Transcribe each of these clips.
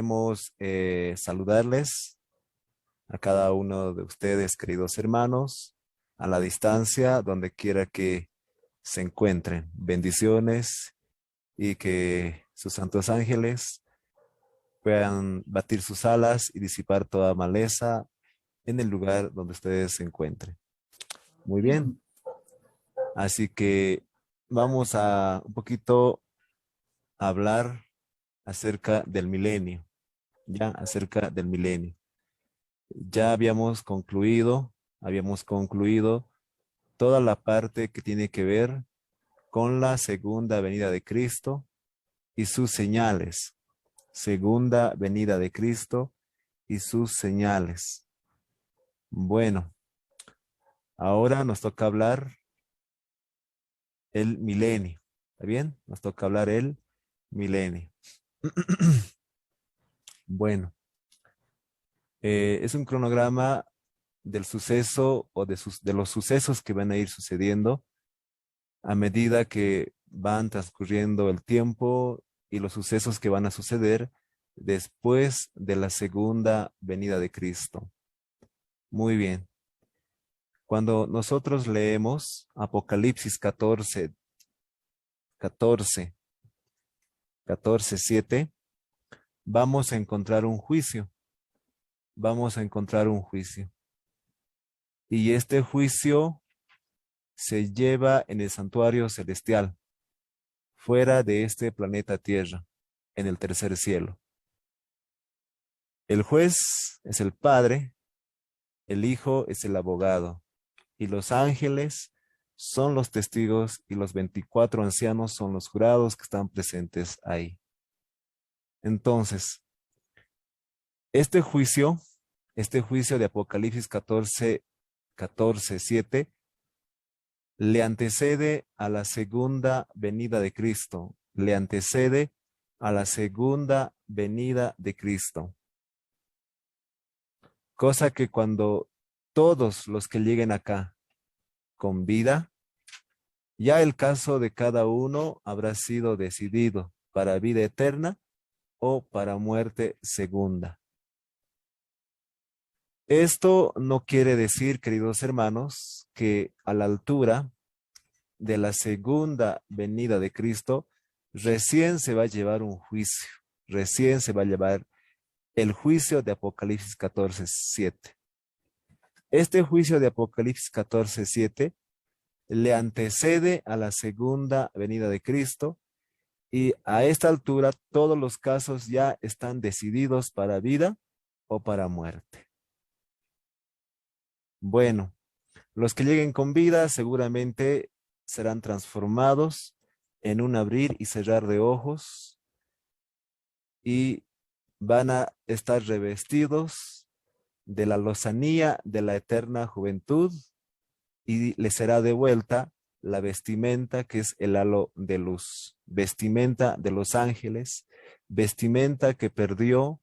queremos saludarles a cada uno de ustedes, queridos hermanos, a la distancia, donde quiera que se encuentren. Bendiciones y que sus santos ángeles puedan batir sus alas y disipar toda maleza en el lugar donde ustedes se encuentren. Muy bien, así que vamos a un poquito hablar acerca del milenio, acerca del milenio. Ya habíamos concluido toda la parte que tiene que ver con la segunda venida de Cristo y sus señales. Segunda venida de Cristo y sus señales. Bueno, ahora nos toca hablar el milenio. ¿Está bien? Nos toca hablar el milenio. Bueno, es un cronograma del suceso o de los sucesos que van a ir sucediendo a medida que van transcurriendo el tiempo y los sucesos que van a suceder después de la segunda venida de Cristo. Muy bien. Cuando nosotros leemos Apocalipsis 14:7, vamos a encontrar un juicio. Vamos a encontrar un juicio. Y este juicio se lleva en el santuario celestial, fuera de este planeta Tierra, en el tercer cielo. El juez es el Padre, el Hijo es el abogado, y los ángeles son los testigos y los 24 ancianos son los jurados que están presentes ahí. Entonces, este juicio de Apocalipsis 14:7, le antecede a la segunda venida de Cristo, le antecede a la segunda venida de Cristo. Cosa que cuando todos los que lleguen acá con vida, ya el caso de cada uno habrá sido decidido para vida eterna o para muerte segunda. Esto no quiere decir, queridos hermanos, que a la altura de la segunda venida de Cristo, recién se va a llevar un juicio, recién se va a llevar el juicio de Apocalipsis 14:7. Este juicio de Apocalipsis 14:7 le antecede a la segunda venida de Cristo y a esta altura todos los casos ya están decididos para vida o para muerte. Bueno, los que lleguen con vida seguramente serán transformados en un abrir y cerrar de ojos y van a estar revestidos de la lozanía de la eterna juventud y les será devuelta la vestimenta que es el halo de luz, vestimenta de los ángeles, vestimenta que perdió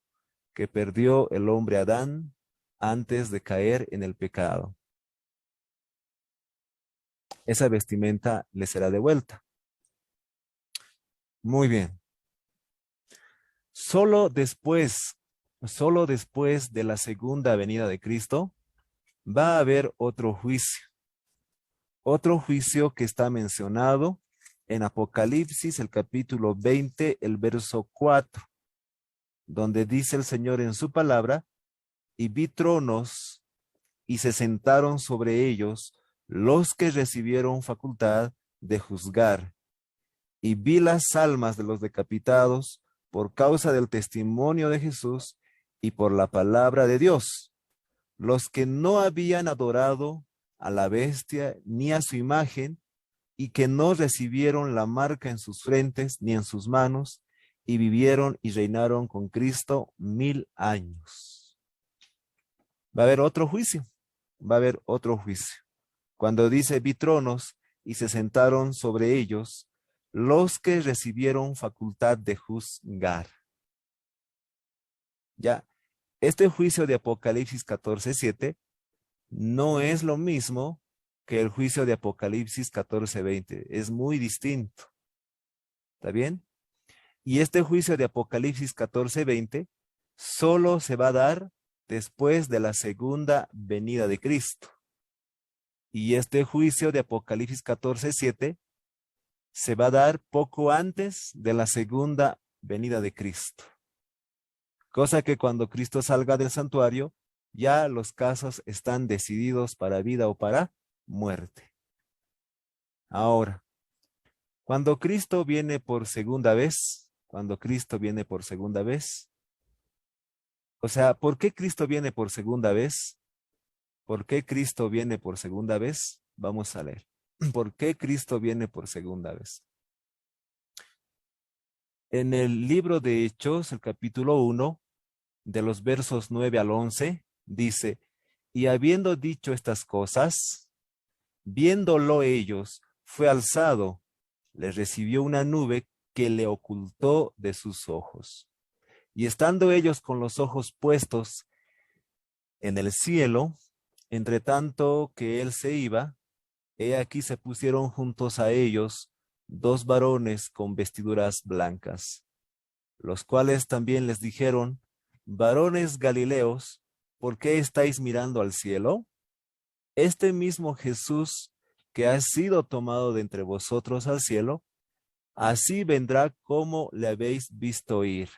el hombre Adán antes de caer en el pecado. Esa vestimenta le será devuelta. Muy bien. Solo después de la segunda venida de Cristo, va a haber otro juicio que está mencionado en Apocalipsis, el capítulo 20, el verso 4, donde dice el Señor en su palabra, y vi tronos y se sentaron sobre ellos los que recibieron facultad de juzgar, y vi las almas de los decapitados por causa del testimonio de Jesús y por la palabra de Dios, los que no habían adorado a la bestia ni a su imagen y que no recibieron la marca en sus frentes ni en sus manos y vivieron y reinaron con Cristo 1000 años. Va a haber otro juicio, Cuando dice vi tronos y se sentaron sobre ellos los que recibieron facultad de juzgar. Ya, este juicio de Apocalipsis 14:7 no es lo mismo que el juicio de Apocalipsis 14:20. Es muy distinto. ¿Está bien? Y este juicio de Apocalipsis 14:20 solo se va a dar después de la segunda venida de Cristo. Y este juicio de Apocalipsis 14:7 se va a dar poco antes de la segunda venida de Cristo. Cosa que cuando Cristo salga del santuario, ya los casos están decididos para vida o para muerte. Ahora, cuando Cristo viene por segunda vez, o sea, ¿por qué Cristo viene por segunda vez? ¿Por qué Cristo viene por segunda vez? Vamos a leer. ¿Por qué Cristo viene por segunda vez? En el libro de Hechos, el capítulo 1, de los versos 9 al 11, dice, y habiendo dicho estas cosas, viéndolo ellos, fue alzado, le recibió una nube que le ocultó de sus ojos. Y estando ellos con los ojos puestos en el cielo, entre tanto que él se iba, he aquí se pusieron juntos a ellos dos varones con vestiduras blancas, los cuales también les dijeron, varones Galileos, ¿por qué estáis mirando al cielo? Este mismo Jesús que ha sido tomado de entre vosotros al cielo, así vendrá como le habéis visto ir.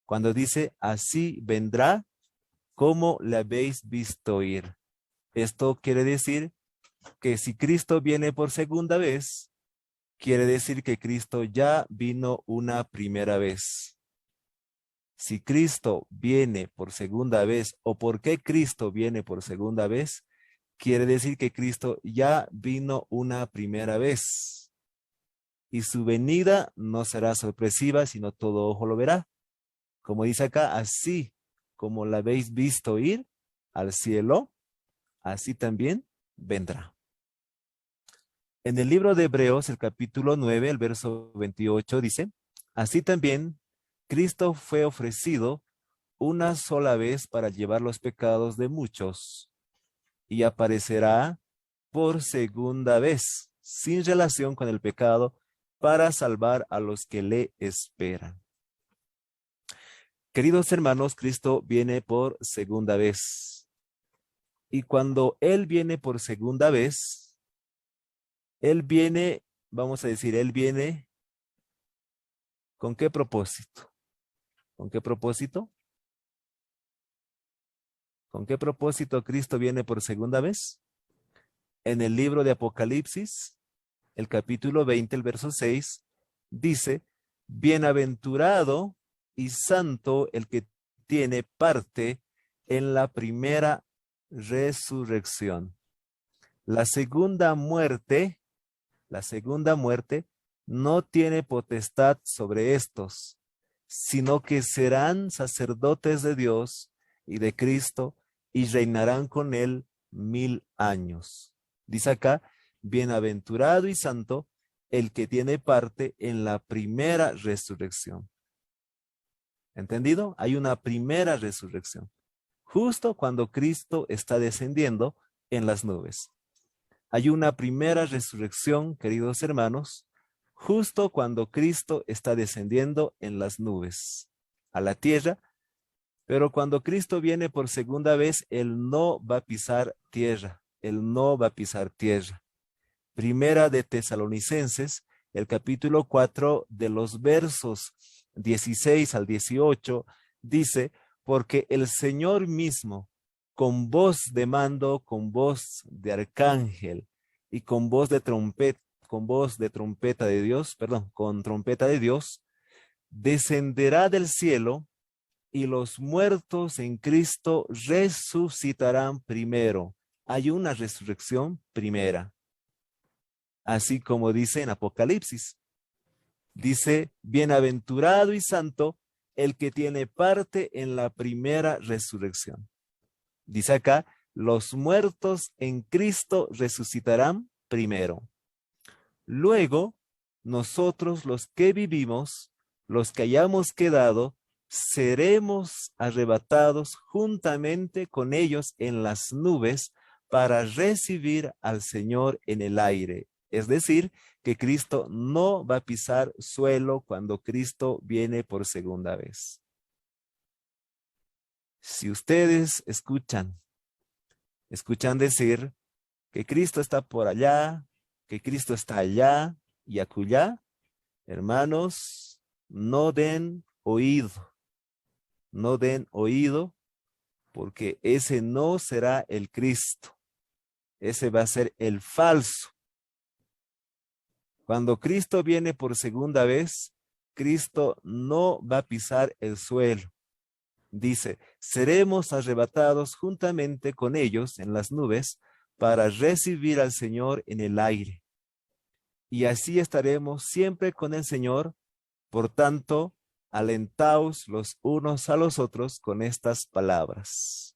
Cuando dice así vendrá como le habéis visto ir. Esto quiere decir que si Cristo viene por segunda vez, quiere decir que Cristo ya vino una primera vez. Si Cristo viene por segunda vez, o por qué Cristo viene por segunda vez, quiere decir que Cristo ya vino una primera vez. Y su venida no será sorpresiva, sino todo ojo lo verá. Como dice acá, así como la habéis visto ir al cielo, así también vendrá. En el libro de Hebreos, el capítulo 9, el verso 28 dice, así también Cristo fue ofrecido una sola vez para llevar los pecados de muchos y aparecerá por segunda vez, sin relación con el pecado, para salvar a los que le esperan. Queridos hermanos, Cristo viene por segunda vez. Y cuando Él viene por segunda vez, Él viene, vamos a decir, Él viene, ¿con qué propósito? ¿Con qué propósito? ¿Con qué propósito Cristo viene por segunda vez? En el libro de Apocalipsis, el capítulo 20, el verso 6, dice, bienaventurado y santo el que tiene parte en la primera resurrección. La segunda muerte no tiene potestad sobre estos, sino que serán sacerdotes de Dios y de Cristo y reinarán con él 1000 años. Dice acá, bienaventurado y santo el que tiene parte en la primera resurrección. ¿Entendido? Hay una primera resurrección, justo cuando Cristo está descendiendo en las nubes. Hay una primera resurrección, queridos hermanos, justo cuando Cristo está descendiendo en las nubes a la tierra, pero cuando Cristo viene por segunda vez, Él no va a pisar tierra, Él no va a pisar tierra. Primera de Tesalonicenses, el capítulo 4 de los versos 16 al 18, dice, porque el Señor mismo, con voz de mando, con voz de arcángel y con voz de trompeta de Dios, con trompeta de Dios, descenderá del cielo y los muertos en Cristo resucitarán primero. Hay una resurrección primera. Así como dice en Apocalipsis. Dice, bienaventurado y santo el que tiene parte en la primera resurrección. Dice acá, los muertos en Cristo resucitarán primero. Luego, nosotros los que vivimos, los que hayamos quedado, seremos arrebatados juntamente con ellos en las nubes para recibir al Señor en el aire. Es decir, que Cristo no va a pisar suelo cuando Cristo viene por segunda vez. Si ustedes escuchan decir que Cristo está por allá, que Cristo está allá y acullá, hermanos, no den oído, porque ese no será el Cristo, ese va a ser el falso. Cuando Cristo viene por segunda vez, Cristo no va a pisar el suelo. Dice, seremos arrebatados juntamente con ellos en las nubes para recibir al Señor en el aire. Y así estaremos siempre con el Señor. Por tanto, alentaos los unos a los otros con estas palabras.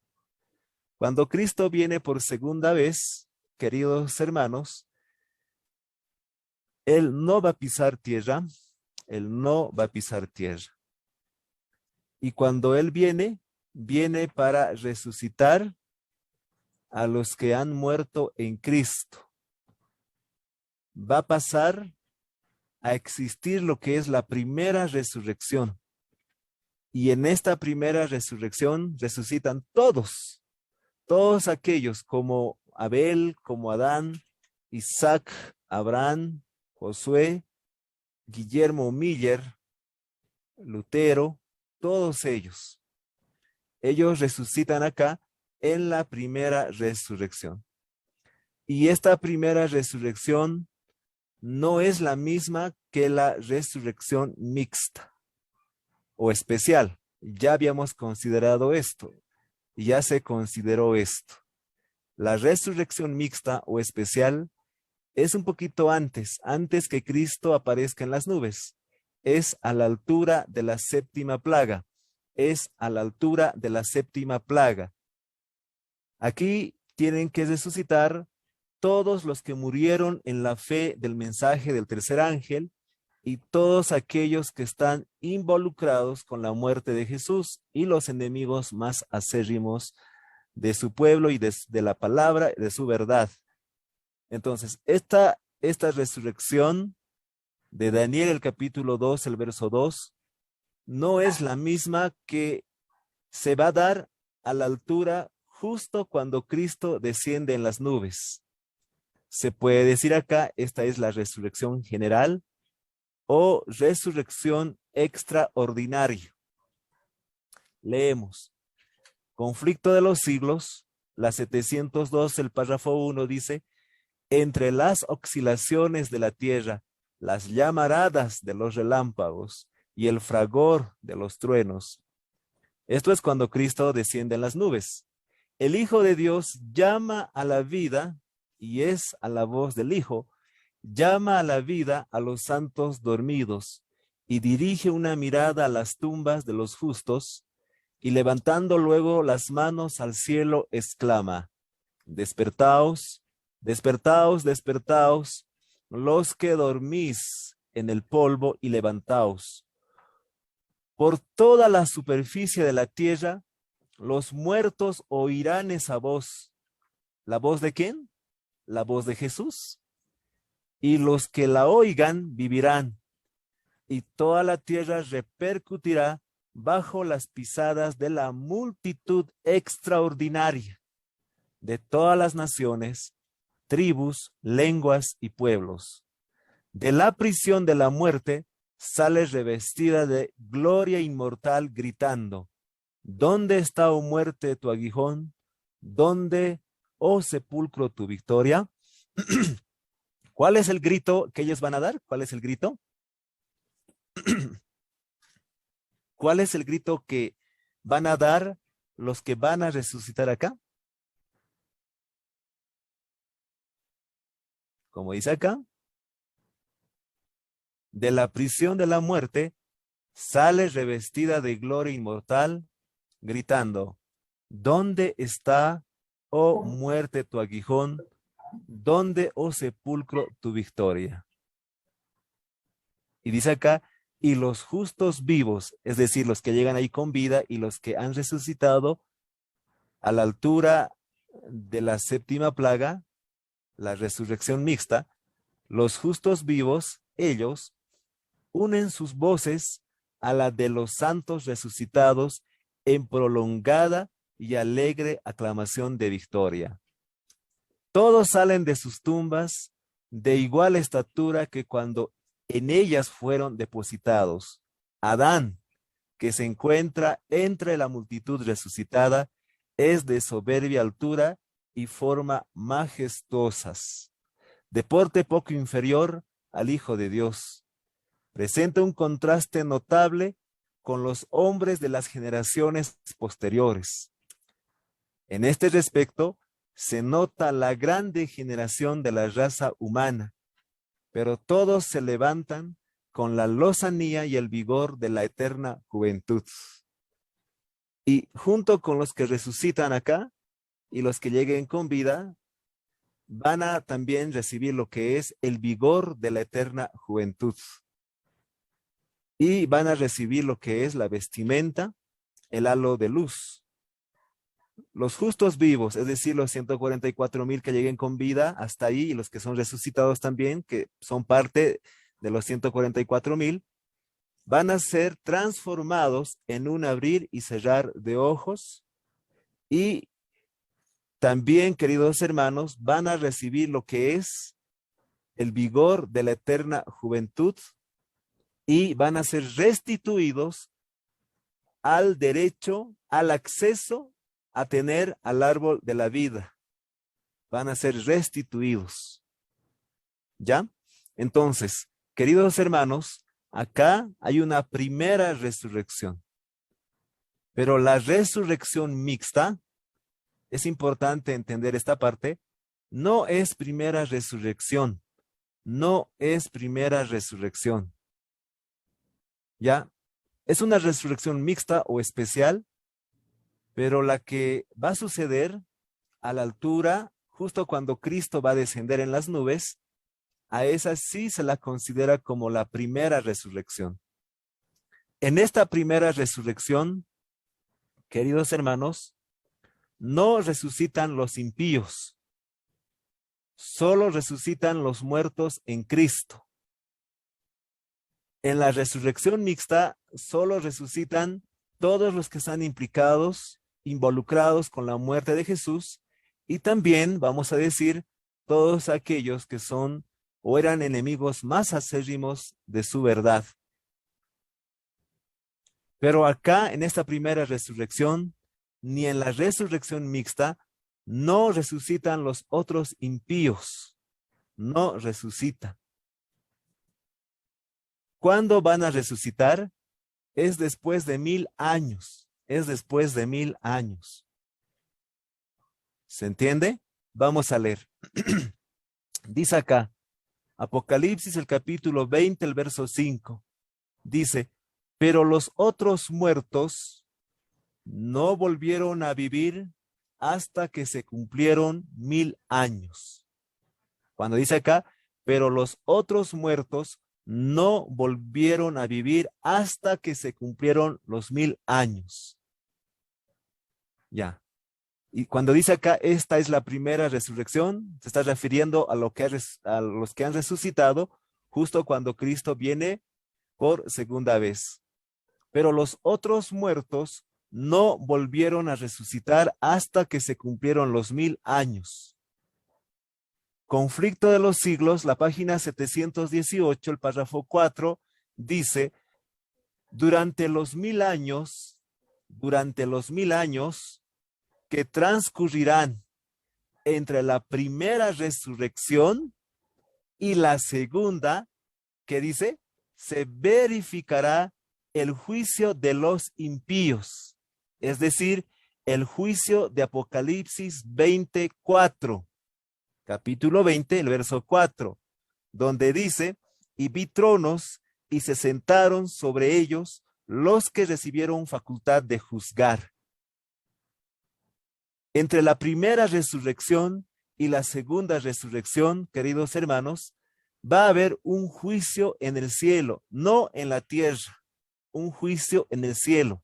Cuando Cristo viene por segunda vez, queridos hermanos, Él no va a pisar tierra, Él no va a pisar tierra. Y cuando Él viene para resucitar a los que han muerto en Cristo. Va a pasar a existir lo que es la primera resurrección. Y en esta primera resurrección resucitan todos aquellos como Abel, como Adán, Isaac, Abraham, Josué, Guillermo Miller, Lutero, todos ellos. Ellos resucitan acá en la primera resurrección. Y esta primera resurrección no es la misma que la resurrección mixta o especial. Ya habíamos considerado esto, ya se consideró esto. La resurrección mixta o especial es un poquito antes que Cristo aparezca en las nubes. Es a la altura de la séptima plaga. Aquí tienen que resucitar todos los que murieron en la fe del mensaje del tercer ángel y todos aquellos que están involucrados con la muerte de Jesús y los enemigos más acérrimos de su pueblo y de la palabra, de su verdad. Entonces, esta resurrección de Daniel, el capítulo 2, el verso 2, no es la misma que se va a dar a la altura justo cuando Cristo desciende en las nubes. Se puede decir acá, esta es la resurrección general o resurrección extraordinaria. Leemos. Conflicto de los siglos, la 702, el párrafo 1 dice, entre las oscilaciones de la tierra, las llamaradas de los relámpagos y el fragor de los truenos. Esto es cuando Cristo desciende en las nubes. El Hijo de Dios llama a la vida, y es a la voz del Hijo, llama a la vida a los santos dormidos, y dirige una mirada a las tumbas de los justos, y levantando luego las manos al cielo, exclama, despertaos, despertaos, despertaos, los que dormís en el polvo, y levantaos. Por toda la superficie de la tierra, los muertos oirán esa voz. ¿La voz de quién? La voz de Jesús. Y los que la oigan vivirán. Y toda la tierra repercutirá bajo las pisadas de la multitud extraordinaria de todas las naciones, tribus, lenguas y pueblos. De la prisión de la muerte sale revestida de gloria inmortal, gritando, ¿dónde está, oh muerte, tu aguijón? ¿Dónde, oh sepulcro, tu victoria? ¿Cuál es el grito que ellos van a dar? ¿Cuál es el grito? ¿Cuál es el grito que van a dar los que van a resucitar acá? Como dice acá, de la prisión de la muerte sale revestida de gloria inmortal, gritando, ¿dónde está, oh muerte, tu aguijón? ¿Dónde, oh sepulcro, tu victoria? Y dice acá, y los justos vivos, es decir, los que llegan ahí con vida y los que han resucitado a la altura de la séptima plaga, la resurrección mixta, los justos vivos, ellos, unen sus voces a la de los santos resucitados en prolongada y alegre aclamación de victoria. Todos salen de sus tumbas de igual estatura que cuando en ellas fueron depositados. Adán, que se encuentra entre la multitud resucitada, es de soberbia altura y forma majestuosas, de porte poco inferior al Hijo de Dios. Presenta un contraste notable con los hombres de las generaciones posteriores. En este respecto, se nota la gran degeneración de la raza humana, pero todos se levantan con la lozanía y el vigor de la eterna juventud. Y junto con los que resucitan acá y los que lleguen con vida, van a también recibir lo que es el vigor de la eterna juventud. Y van a recibir lo que es la vestimenta, el halo de luz. Los justos vivos, es decir, los 144,000 que lleguen con vida hasta ahí, y los que son resucitados también, que son parte de los 144,000, van a ser transformados en un abrir y cerrar de ojos, y también, queridos hermanos, van a recibir lo que es el vigor de la eterna juventud y van a ser restituidos al derecho, al acceso a tener al árbol de la vida. Van a ser restituidos. ¿Ya? Entonces, queridos hermanos, acá hay una primera resurrección. Pero la resurrección mixta, es importante entender esta parte, no es primera resurrección. No es primera resurrección. ¿Ya? Es una resurrección mixta o especial, pero la que va a suceder a la altura, justo cuando Cristo va a descender en las nubes, a esa sí se la considera como la primera resurrección. En esta primera resurrección, queridos hermanos, no resucitan los impíos, solo resucitan los muertos en Cristo. En la resurrección mixta, solo resucitan todos los que están implicados, involucrados con la muerte de Jesús, y también, vamos a decir, todos aquellos que son o eran enemigos más acérrimos de su verdad. Pero acá, en esta primera resurrección, ni en la resurrección mixta, no resucitan los otros impíos. No resucitan. ¿Cuándo van a resucitar? Es después de 1000 años. Es después de 1000 años. ¿Se entiende? Vamos a leer. Dice acá, Apocalipsis, el capítulo 20, el verso 5. Dice, pero los otros muertos no volvieron a vivir hasta que se cumplieron 1000 años. Cuando dice acá, pero los otros muertos no volvieron a vivir hasta que se cumplieron los 1000 años. Ya. Y cuando dice acá, esta es la primera resurrección, se está refiriendo a los que han resucitado justo cuando Cristo viene por segunda vez. Pero los otros muertos no volvieron a resucitar hasta que se cumplieron los 1000 años. Conflicto de los siglos, la página 718, el párrafo 4, dice, durante los 1000 años que transcurrirán entre la primera resurrección y la segunda, que dice, se verificará el juicio de los impíos, es decir, el juicio de Apocalipsis 24, capítulo 20, el verso 4, donde dice, y vi tronos y se sentaron sobre ellos los que recibieron facultad de juzgar. Entre la primera resurrección y la segunda resurrección, queridos hermanos, va a haber un juicio en el cielo, no en la tierra, un juicio en el cielo.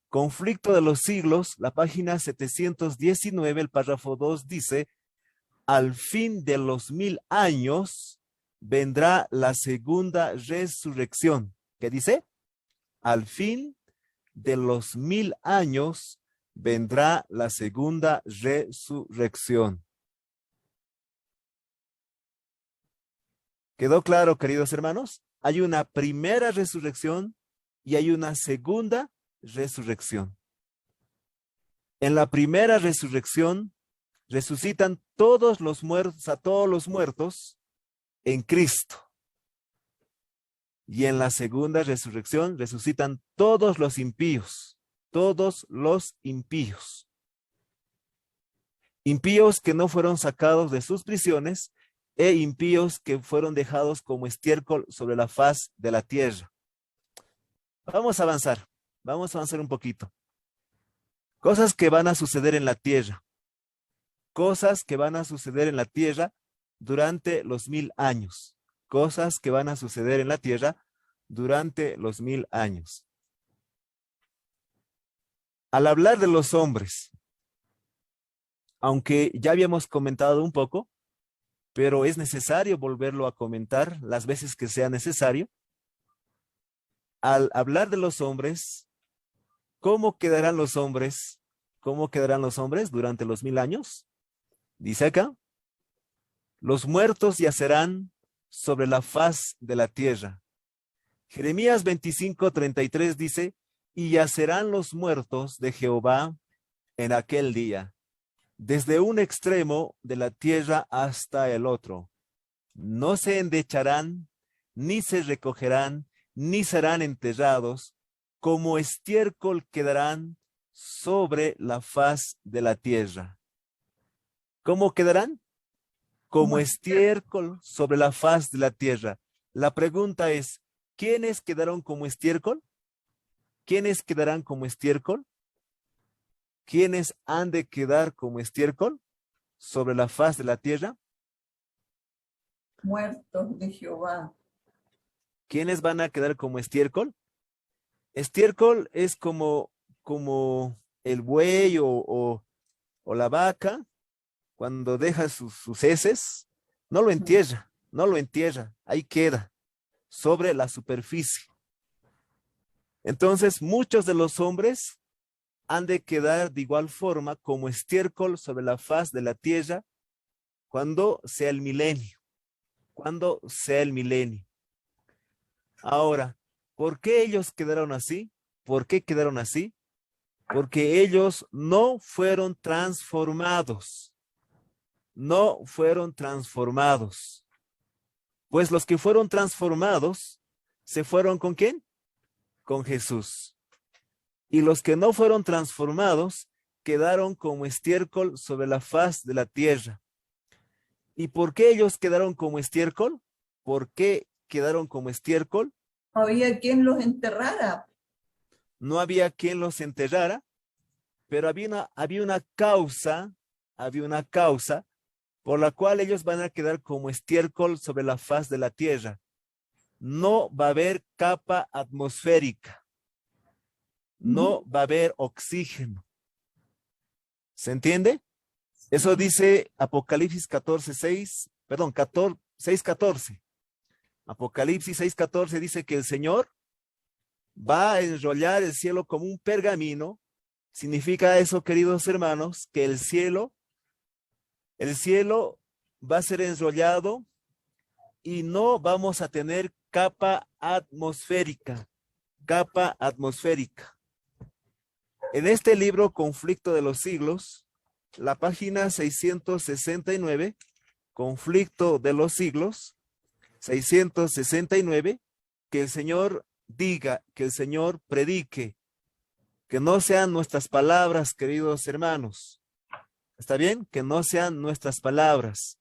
Conflicto de los siglos, la página 719, el párrafo 2 dice, al fin de los 1000 años vendrá la segunda resurrección. ¿Qué dice? Al fin de los 1000 años vendrá la segunda resurrección. ¿Quedó claro, queridos hermanos? Hay una primera resurrección y hay una segunda resurrección. En la primera resurrección resucitan todos los muertos, a todos los muertos en Cristo. Y en la segunda resurrección resucitan todos los impíos, todos los impíos. Impíos que no fueron sacados de sus prisiones e impíos que fueron dejados como estiércol sobre la faz de la tierra. Vamos a avanzar un poquito. Cosas que van a suceder en la tierra. Cosas que van a suceder en la tierra durante los 1000 años. Cosas que van a suceder en la tierra durante los 1000 años. Al hablar de los hombres, aunque ya habíamos comentado un poco, pero es necesario volverlo a comentar las veces que sea necesario. Al hablar de los hombres, ¿cómo quedarán los hombres? ¿Cómo quedarán los hombres durante los 1000 años? Dice acá, los muertos yacerán sobre la faz de la tierra. Jeremías 25:33 dice, y yacerán los muertos de Jehová en aquel día, desde un extremo de la tierra hasta el otro. No se endecharán, ni se recogerán, ni serán enterrados, como estiércol quedarán sobre la faz de la tierra. ¿Cómo quedarán? Como estiércol sobre la faz de la tierra. La pregunta es, ¿quiénes quedaron como estiércol? ¿Quiénes quedarán como estiércol? ¿Quiénes han de quedar como estiércol sobre la faz de la tierra? Muertos de Jehová. ¿Quiénes van a quedar como estiércol? Estiércol es como el buey o la vaca, cuando deja sus heces, no lo entierra, ahí queda, sobre la superficie. Entonces, muchos de los hombres han de quedar de igual forma como estiércol sobre la faz de la tierra cuando sea el milenio. Cuando sea el milenio. Ahora, ¿por qué ellos quedaron así? ¿Por qué quedaron así? Porque ellos no fueron transformados. No fueron transformados. Pues los que fueron transformados, ¿se fueron con quién? Con Jesús. Y los que no fueron transformados, quedaron como estiércol sobre la faz de la tierra. ¿Y por qué ellos quedaron como estiércol? ¿Por qué quedaron como estiércol? Había quien los enterrara. No había quien los enterrara, pero había una causa por la cual ellos van a quedar como estiércol sobre la faz de la tierra. No va a haber capa atmosférica. No va a haber oxígeno. ¿Se entiende? Eso dice Apocalipsis 6:14. Apocalipsis 6:14 dice que el Señor va a enrollar el cielo como un pergamino. Significa eso, queridos hermanos, que el cielo va a ser enrollado y no vamos a tener capa atmosférica. Capa atmosférica. En este libro, Conflicto de los Siglos, la página 669, Conflicto de los Siglos, 669, que el Señor diga, que el Señor predique, que no sean nuestras palabras, queridos hermanos. ¿Está bien? Que no sean nuestras palabras.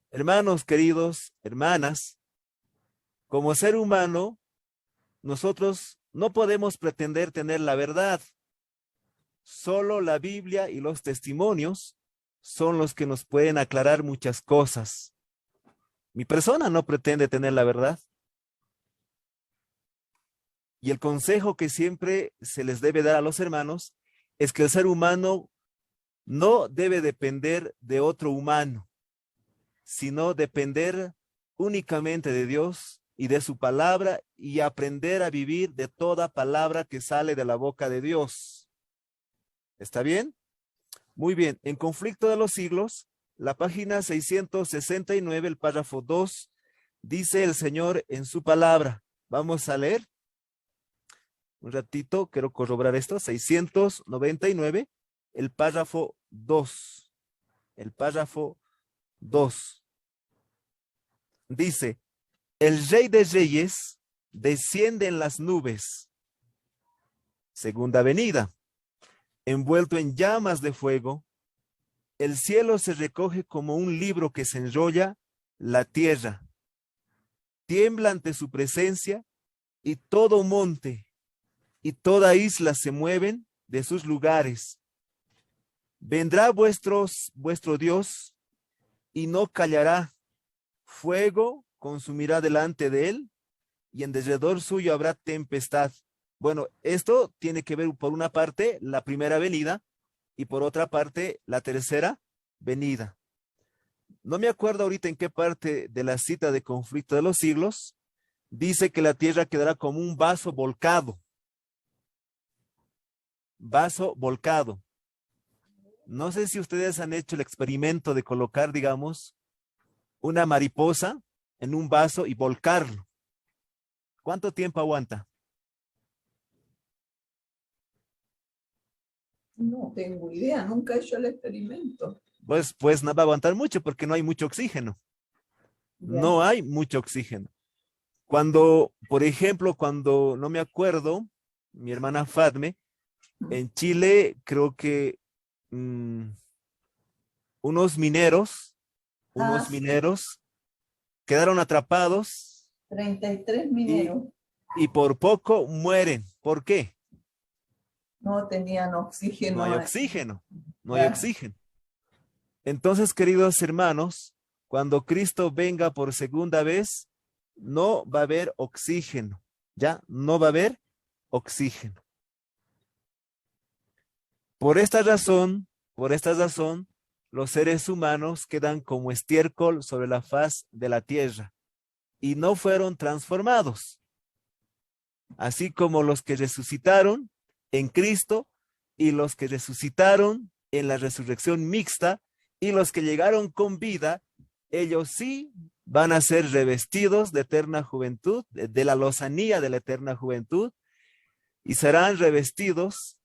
Hermanos queridos, hermanas, como ser humano, nosotros no podemos pretender tener la verdad. Solo la Biblia y los testimonios son los que nos pueden aclarar muchas cosas. Mi persona no pretende tener la verdad. Y el consejo que siempre se les debe dar a los hermanos es que el ser humano no debe depender de otro humano, sino depender únicamente de Dios y de su palabra y aprender a vivir de toda palabra que sale de la boca de Dios. ¿Está bien? Muy bien. En Conflicto de los Siglos, la página 669, el párrafo 2, dice el Señor en su palabra. Vamos a leer un ratito, quiero corroborar esto. 699, el párrafo 2. El párrafo 2. Dice, el Rey de Reyes desciende en las nubes. Segunda venida. Envuelto en llamas de fuego, el cielo se recoge como un libro que se enrolla, la tierra tiembla ante su presencia y todo monte y toda isla se mueven de sus lugares. Vendrá vuestro Dios y no callará. Fuego consumirá delante de él y en derredor suyo habrá tempestad. Bueno, esto tiene que ver por una parte la primera venida y por otra parte la tercera venida. No me acuerdo ahorita en qué parte de la cita de Conflicto de los Siglos dice que la tierra quedará como un vaso volcado. Vaso volcado. No sé si ustedes han hecho el experimento de colocar, digamos, una mariposa en un vaso y volcarlo. ¿Cuánto tiempo aguanta? No tengo idea, nunca he hecho el experimento. Pues no va a aguantar mucho porque no hay mucho oxígeno. Ya. No hay mucho oxígeno. Cuando, por ejemplo, cuando no me acuerdo, mi hermana Fadme, en Chile creo que unos mineros Sí, quedaron atrapados 33 mineros y por poco mueren. ¿Por qué? no tenían No oxígeno. hay oxígeno, no hay Ya. oxígeno. Entonces, queridos hermanos, cuando Cristo venga por segunda vez, no va a haber oxígeno, ¿ya? No va a haber oxígeno. Por esta razón, los seres humanos quedan como estiércol sobre la faz de la tierra y no fueron transformados, así como los que resucitaron en Cristo y los que resucitaron en la resurrección mixta y los que llegaron con vida, ellos sí van a ser revestidos de eterna juventud, de la lozanía de la eterna juventud, y serán revestidos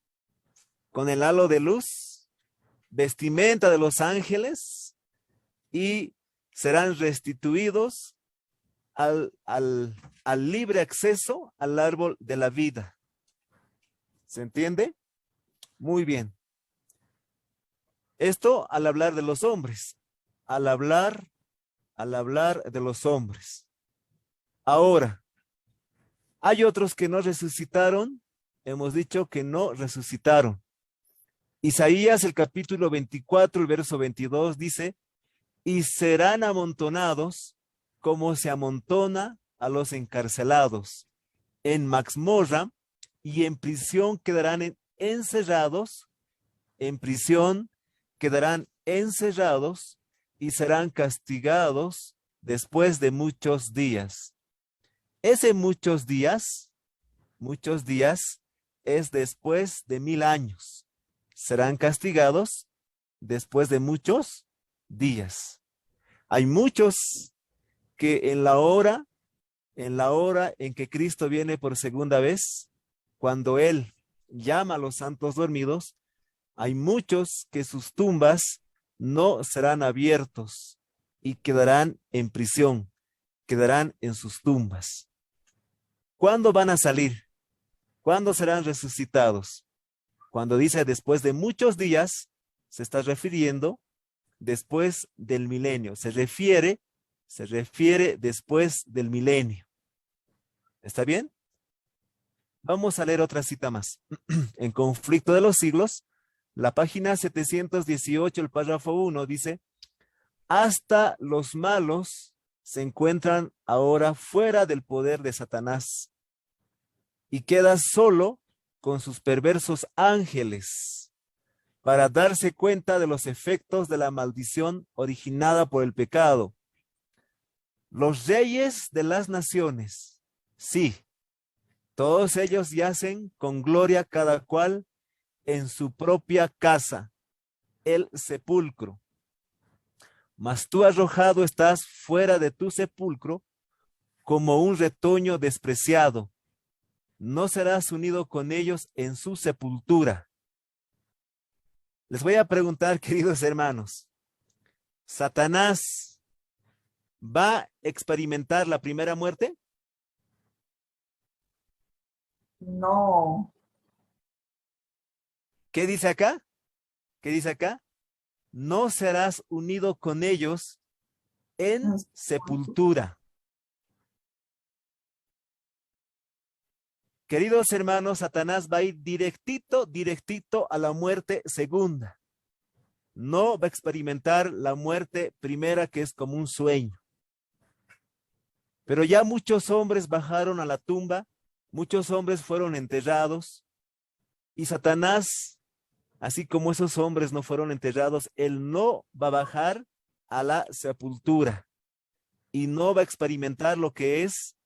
con el halo de luz, vestimenta de los ángeles, y serán restituidos al libre acceso al árbol de la vida. ¿Se entiende? Muy bien. Esto al hablar de los hombres, al hablar de los hombres. Ahora, hay otros que no resucitaron, hemos dicho que no resucitaron. Isaías, el capítulo 24, el verso 22 dice, y serán amontonados como se amontona a los encarcelados. En mazmorra y en prisión quedarán encerrados, en prisión quedarán encerrados y serán castigados después de muchos días. Ese muchos días es después de 1000 años. Serán castigados después de muchos días. Hay muchos que en la hora en que Cristo viene por segunda vez, cuando Él llama a los santos dormidos, hay muchos que sus tumbas no serán abiertos y quedarán en prisión, quedarán en sus tumbas. ¿Cuándo van a salir? ¿Cuándo serán resucitados? Cuando dice después de muchos días, se está refiriendo después del milenio. Se refiere después del milenio. ¿Está bien? Vamos a leer otra cita más. En Conflicto de los Siglos, la página 718, el párrafo 1 dice, hasta los malos se encuentran ahora fuera del poder de Satanás y queda solo con sus perversos ángeles para darse cuenta de los efectos de la maldición originada por el pecado. Los reyes de las naciones, sí, todos ellos yacen con gloria cada cual en su propia casa, el sepulcro. Mas tú arrojado estás fuera de tu sepulcro como un retoño despreciado. No serás unido con ellos en su sepultura. Les voy a preguntar, queridos hermanos, ¿Satanás va a experimentar la primera muerte? No, ¿Qué dice acá? ¿Qué dice acá? No serás unido con ellos en sepultura. Queridos hermanos, Satanás va a ir directito a la muerte segunda. No va a experimentar la muerte primera, que es como un sueño. Pero ya muchos hombres bajaron a la tumba, muchos hombres fueron enterrados, y Satanás, así como esos hombres no fueron enterrados, él no va a bajar a la sepultura y no va a experimentar lo que es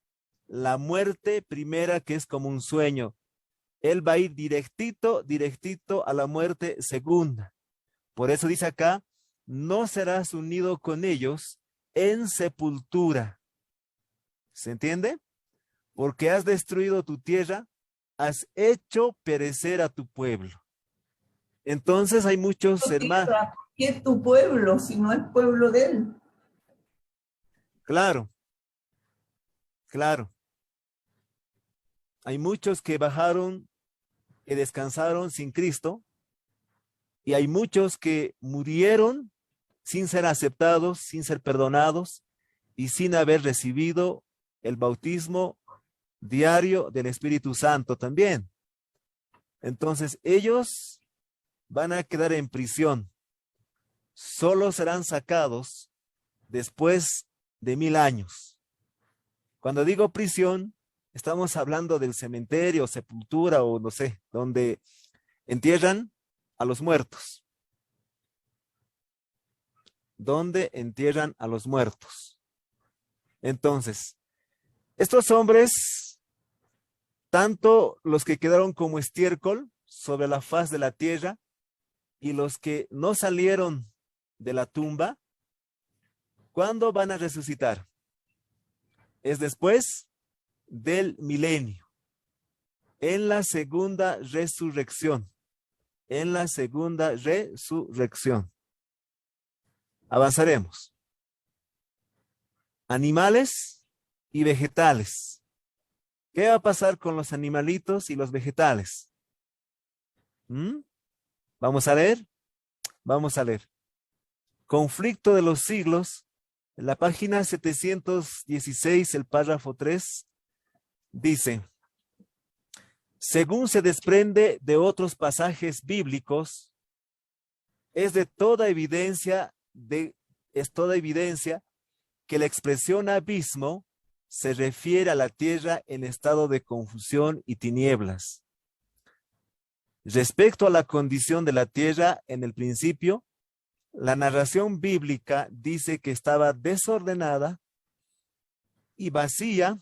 la muerte primera, que es como un sueño. Él va a ir directito a la muerte segunda. Por eso dice acá, no serás unido con ellos en sepultura. ¿Se entiende? Porque has destruido tu tierra, has hecho perecer a tu pueblo. Entonces hay muchos hermanos. ¿Qué es tu pueblo si no es pueblo de él? Claro, claro. Hay muchos que bajaron, que descansaron sin Cristo, y hay muchos que murieron sin ser aceptados, sin ser perdonados y sin haber recibido el bautismo diario del Espíritu Santo también. Entonces ellos van a quedar en prisión. Solo serán sacados después de 1000 años. Cuando digo prisión, estamos hablando del cementerio, sepultura o no sé, donde entierran a los muertos. Donde entierran a los muertos. Entonces, estos hombres, tanto los que quedaron como estiércol sobre la faz de la tierra y los que no salieron de la tumba, ¿cuándo van a resucitar? Es después del milenio, en la segunda resurrección, en la segunda resurrección. Avanzaremos. Animales y vegetales. ¿Qué va a pasar con los animalitos y los vegetales? Vamos a leer. Vamos a leer. Conflicto de los siglos. En la página 716, el párrafo 3, dice: según se desprende de otros pasajes bíblicos, es toda evidencia que la expresión abismo se refiere a la tierra en estado de confusión y tinieblas. Respecto a la condición de la tierra en el principio, la narración bíblica dice que estaba desordenada y vacía,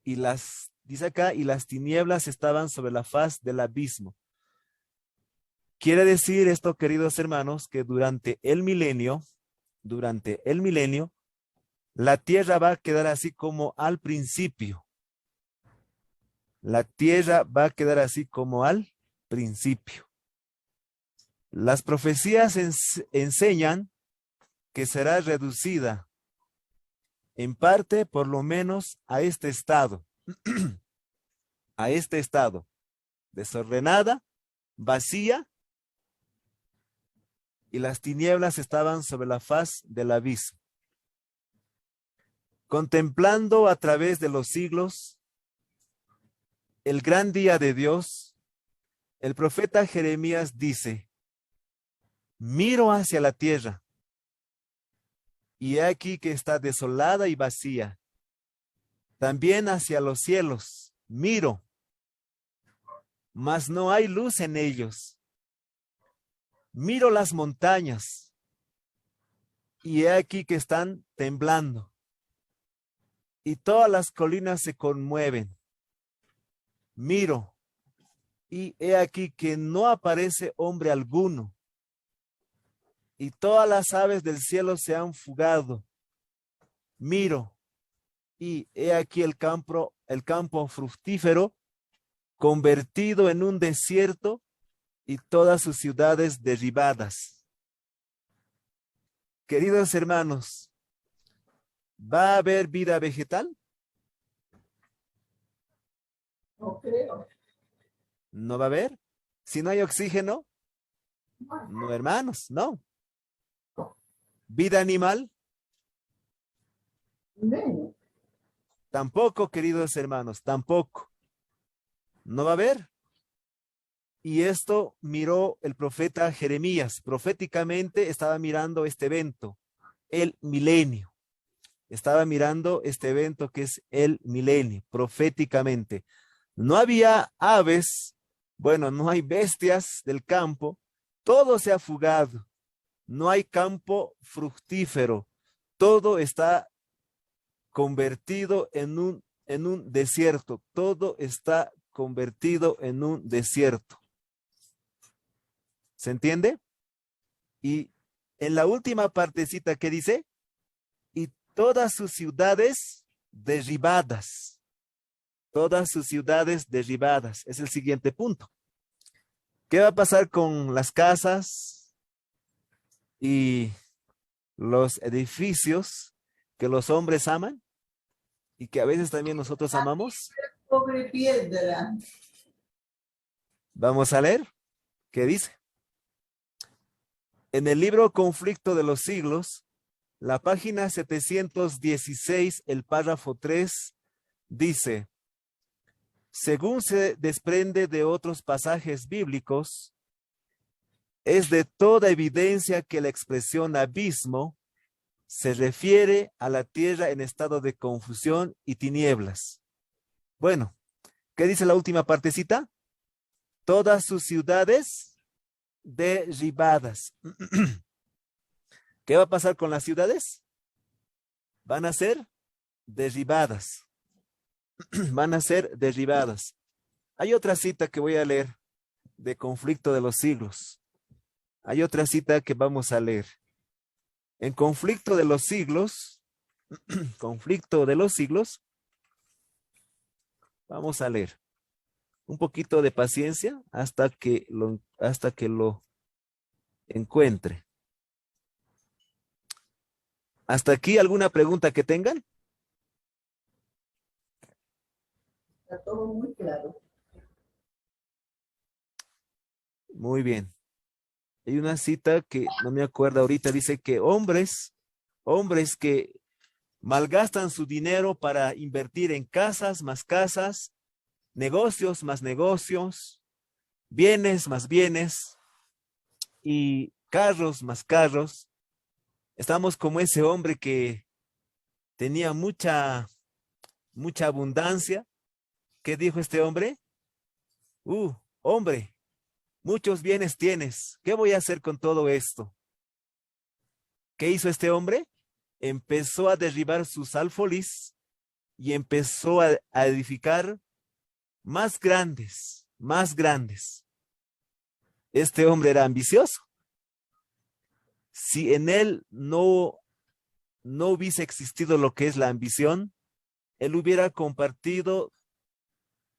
y dice acá, y las tinieblas estaban sobre la faz del abismo. Quiere decir esto, queridos hermanos, que durante el milenio, la tierra va a quedar así como al principio. La tierra va a quedar así como al principio. Las profecías enseñan que será reducida, en parte por lo menos, a este estado, desordenada, vacía, y las tinieblas estaban sobre la faz del abismo. Contemplando a través de los siglos el gran día de Dios, el profeta Jeremías dice: miro hacia la tierra, y he aquí que está desolada y vacía. También hacia los cielos miro, mas no hay luz en ellos. Miro las montañas, y he aquí que están temblando, y todas las colinas se conmueven. Miro, y he aquí que no aparece hombre alguno, y todas las aves del cielo se han fugado. Miro, y he aquí el campo fructífero convertido en un desierto y todas sus ciudades derribadas. Queridos hermanos, ¿va a haber vida vegetal? No creo. No va a haber. Si no hay oxígeno, no, hermanos, no. ¿Vida animal? Menos. Tampoco, queridos hermanos, tampoco. No va a haber. Y esto miró el profeta Jeremías. Proféticamente estaba mirando este evento, el milenio. Estaba mirando este evento que es el milenio, proféticamente. No había aves, bueno, no hay bestias del campo, todo se ha fugado. No hay campo fructífero, todo está convertido en un desierto, todo está convertido en un desierto. ¿Se entiende? Y en la última partecita que dice, y todas sus ciudades derribadas, todas sus ciudades derribadas, es el siguiente punto. ¿Qué va a pasar con las casas y los edificios que los hombres aman y que a veces también nosotros amamos? Pobre piedra. Vamos a leer qué dice. En el libro Conflicto de los Siglos, la página 716, el párrafo 3, dice, según se desprende de otros pasajes bíblicos, es de toda evidencia que la expresión abismo se refiere a la tierra en estado de confusión y tinieblas. Bueno, ¿qué dice la última partecita? Todas sus ciudades derribadas. ¿Qué va a pasar con las ciudades? Van a ser derribadas. Van a ser derribadas. Hay otra cita que voy a leer de Conflicto de los Siglos. Hay otra cita que vamos a leer. En Conflicto de los Siglos, Conflicto de los Siglos, vamos a leer. Un poquito de paciencia hasta que lo encuentre. ¿Hasta aquí alguna pregunta que tengan? Está todo muy claro. Muy bien. Hay una cita que no me acuerdo ahorita, dice que hombres que malgastan su dinero para invertir en casas más casas, negocios más negocios, bienes más bienes y carros más carros. Estamos como ese hombre que tenía mucha abundancia. ¿Qué dijo este hombre? Hombre, muchos bienes tienes. ¿Qué voy a hacer con todo esto? ¿Qué hizo este hombre? Empezó a derribar sus alfolís y empezó a edificar más grandes, más grandes. Este hombre era ambicioso. Si en él no hubiese existido lo que es la ambición, él hubiera compartido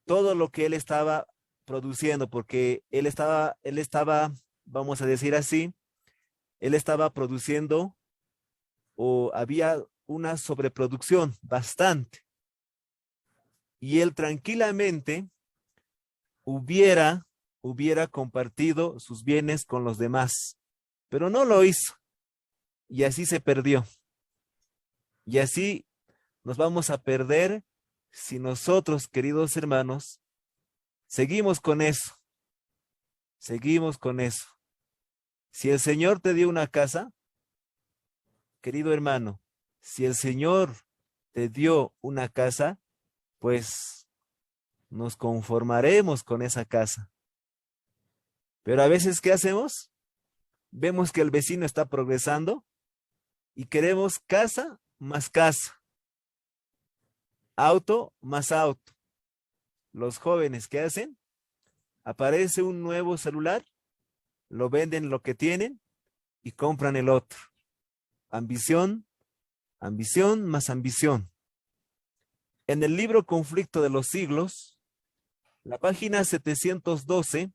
todo lo que él estaba produciendo, porque él estaba, vamos a decir así, él estaba produciendo o había una sobreproducción bastante. Y él tranquilamente hubiera compartido sus bienes con los demás, pero no lo hizo. Y así se perdió. Y así nos vamos a perder si nosotros, queridos hermanos, seguimos con eso. Seguimos con eso. Si el Señor te dio una casa, querido hermano, si el Señor te dio una casa, pues nos conformaremos con esa casa. Pero a veces, ¿qué hacemos? Vemos que el vecino está progresando y queremos casa más casa, auto más auto. Los jóvenes, ¿qué hacen? Aparece un nuevo celular, lo venden lo que tienen y compran el otro. Ambición, ambición más ambición. En el libro Conflicto de los Siglos, la página 712,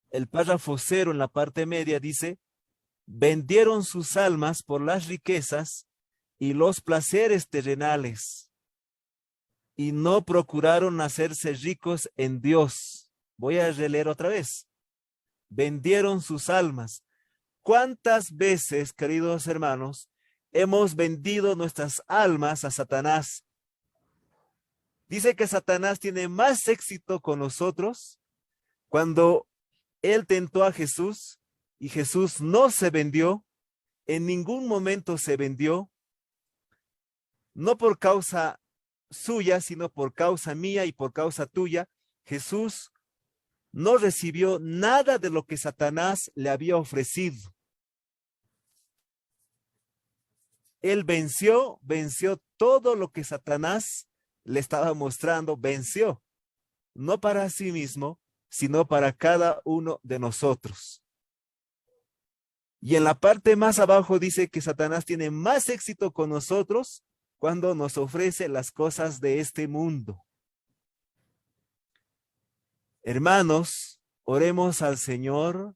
el párrafo 0 en la parte media dice: vendieron sus almas por las riquezas y los placeres terrenales, y no procuraron hacerse ricos en Dios. Voy a releer otra vez. Vendieron sus almas. ¿Cuántas veces, queridos hermanos, hemos vendido nuestras almas a Satanás? Dice que Satanás tiene más éxito con nosotros cuando él tentó a Jesús y Jesús no se vendió, en ningún momento se vendió, no por causa suya, sino por causa mía y por causa tuya. Jesús no recibió nada de lo que Satanás le había ofrecido. Él venció todo lo que Satanás le estaba mostrando, venció, no para sí mismo, sino para cada uno de nosotros. Y en la parte más abajo dice que Satanás tiene más éxito con nosotros cuando nos ofrece las cosas de este mundo. Hermanos, oremos al Señor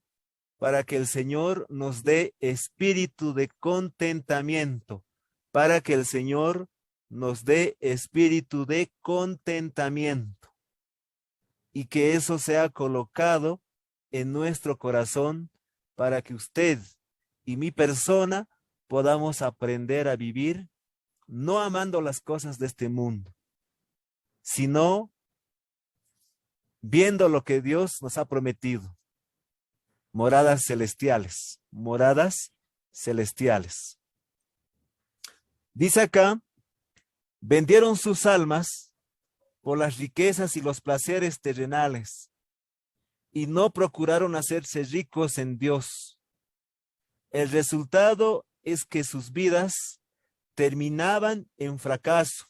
para que el Señor nos dé espíritu de contentamiento, para que el Señor nos dé espíritu de contentamiento y que eso sea colocado en nuestro corazón para que usted y mi persona podamos aprender a vivir no amando las cosas de este mundo, sino viendo lo que Dios nos ha prometido. Moradas celestiales, moradas celestiales. Dice acá, vendieron sus almas por las riquezas y los placeres terrenales y no procuraron hacerse ricos en Dios. El resultado es que sus vidas terminaban en fracaso.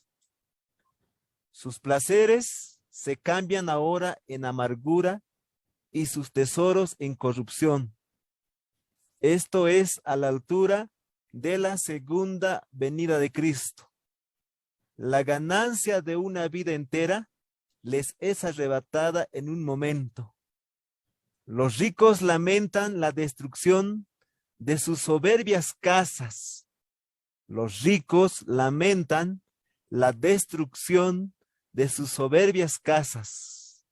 Sus placeres se cambian ahora en amargura y sus tesoros en corrupción. Esto es a la altura de la segunda venida de Cristo. La ganancia de una vida entera les es arrebatada en un momento. Los ricos lamentan la destrucción de sus soberbias casas. Los ricos lamentan la destrucción de sus soberbias casas.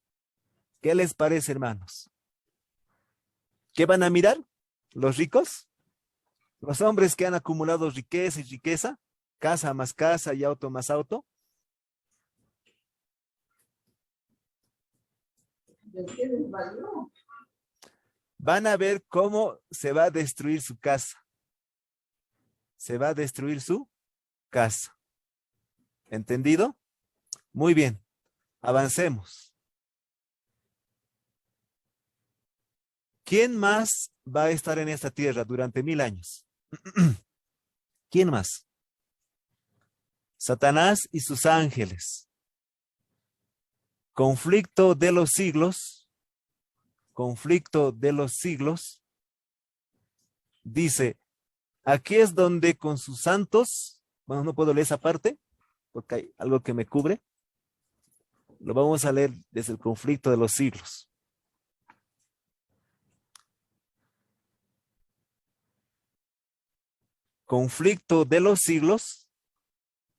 ¿Qué les parece, hermanos? ¿Qué van a mirar los ricos? Los hombres que han acumulado riqueza y riqueza, casa más casa y auto más auto. ¿De qué les valió? Van a ver cómo se va a destruir su casa. Se va a destruir su casa. ¿Entendido? Muy bien. Avancemos. ¿Quién más va a estar en esta tierra durante 1000 años? ¿Quién más? Satanás y sus ángeles. Conflicto de los siglos. Conflicto de los siglos. Dice, aquí es donde con sus santos, bueno, no puedo leer esa parte porque hay algo que me cubre. Lo vamos a leer desde el conflicto de los siglos. Conflicto de los siglos,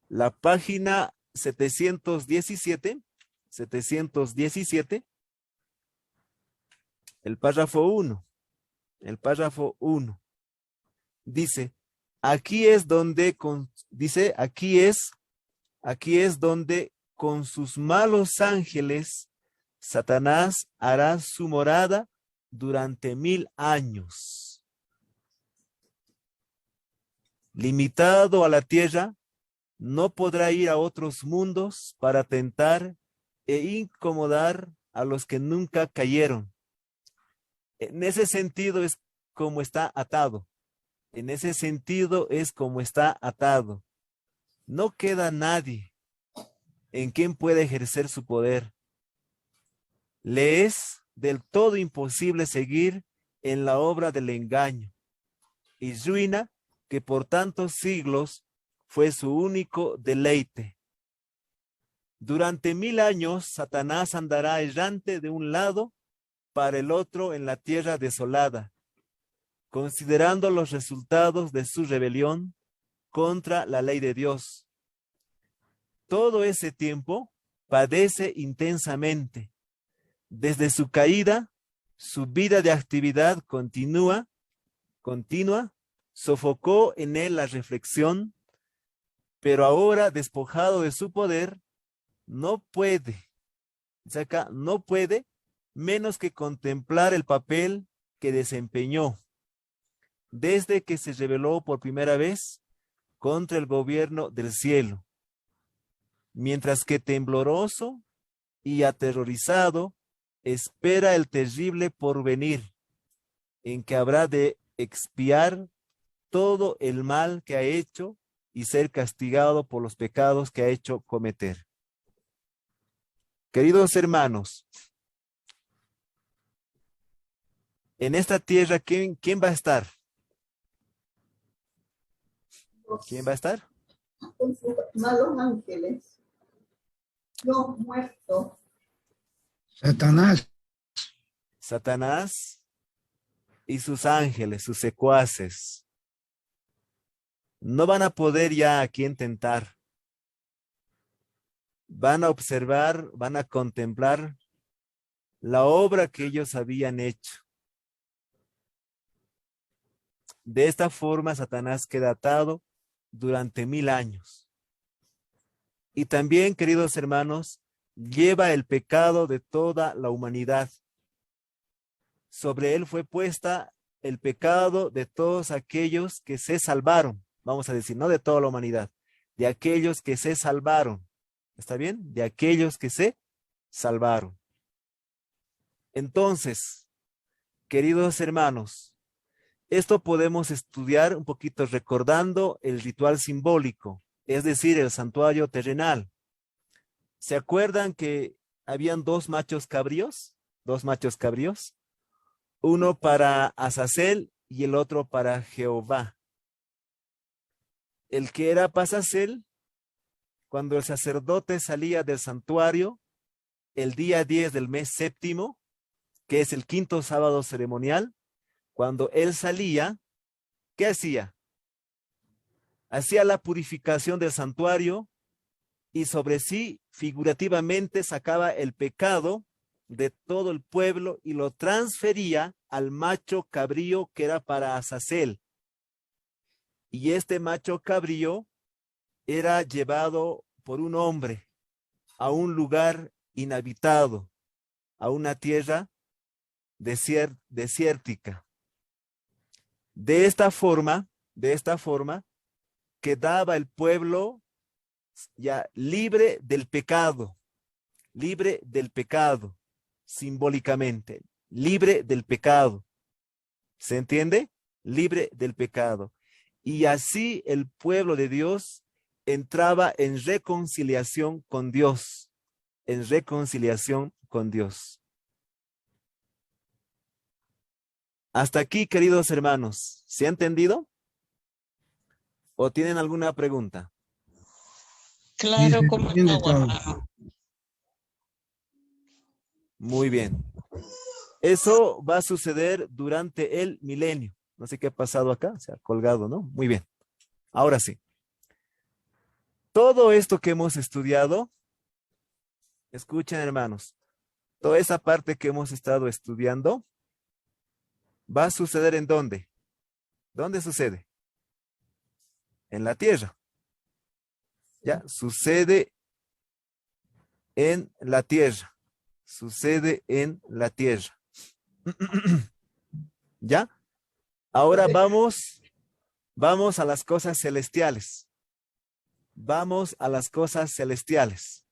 la página 717, el párrafo 1, dice, aquí es donde, aquí es donde con sus malos ángeles, Satanás hará su morada durante 1000 años. Limitado a la tierra, no podrá ir a otros mundos para tentar e incomodar a los que nunca cayeron. En ese sentido es como está atado. En ese sentido es como está atado. No queda nadie en quien pueda ejercer su poder. Le es del todo imposible seguir en la obra del engaño y ruina que por tantos siglos fue su único deleite. Durante 1000 años, Satanás andará errante de un lado para el otro en la tierra desolada, considerando los resultados de su rebelión contra la ley de Dios. Todo ese tiempo padece intensamente. Desde su caída, su vida de actividad continua, sofocó en él la reflexión, pero ahora despojado de su poder, no puede, no puede menos que contemplar el papel que desempeñó desde que se rebeló por primera vez contra el gobierno del cielo, mientras que tembloroso y aterrorizado espera el terrible porvenir en que habrá de expiar todo el mal que ha hecho y ser castigado por los pecados que ha hecho cometer. Queridos hermanos, en esta tierra, ¿quién va a estar? ¿Quién va a estar? Con sus malos ángeles, los muertos. Satanás. Satanás y sus ángeles, sus secuaces. No van a poder ya a quien tentar. Van a observar, van a contemplar la obra que ellos habían hecho. De esta forma, Satanás queda atado durante 1000 años. Y también, queridos hermanos, lleva el pecado de toda la humanidad. Sobre él fue puesta el pecado de todos aquellos que se salvaron. Vamos a decir, no de toda la humanidad, de aquellos que se salvaron. ¿Está bien? De aquellos que se salvaron. Entonces, queridos hermanos, esto podemos estudiar un poquito recordando el ritual simbólico, es decir, el santuario terrenal. ¿Se acuerdan que habían dos machos cabríos? Dos machos cabríos. Uno para Azazel y el otro para Jehová. El que era para Azazel, cuando el sacerdote salía del santuario, el día 10 del mes séptimo, que es el quinto sábado ceremonial, cuando él salía, ¿qué hacía? Hacía la purificación del santuario y sobre sí figurativamente sacaba el pecado de todo el pueblo y lo transfería al macho cabrío que era para Azazel. Y este macho cabrío era llevado por un hombre a un lugar inhabitado, a una tierra desértica. De esta forma, quedaba el pueblo ya libre del pecado, simbólicamente, libre del pecado. ¿Se entiende? Libre del pecado. Y así el pueblo de Dios entraba en reconciliación con Dios, en reconciliación con Dios. Hasta aquí, queridos hermanos, ¿se ha entendido? ¿O tienen alguna pregunta? Claro, como Entiende no, todo. hermano. Muy bien. Eso va a suceder durante el milenio. No sé qué ha pasado acá, se ha colgado, ¿no? Muy bien. Ahora sí. Todo esto que hemos estudiado, escuchen hermanos, toda esa parte que hemos estado estudiando, va a suceder ¿en dónde? ¿Dónde sucede? En la tierra. Ya, sucede en la tierra. Sucede en la tierra. ¿Ya? Ahora vamos a las cosas celestiales. Vamos a las cosas celestiales.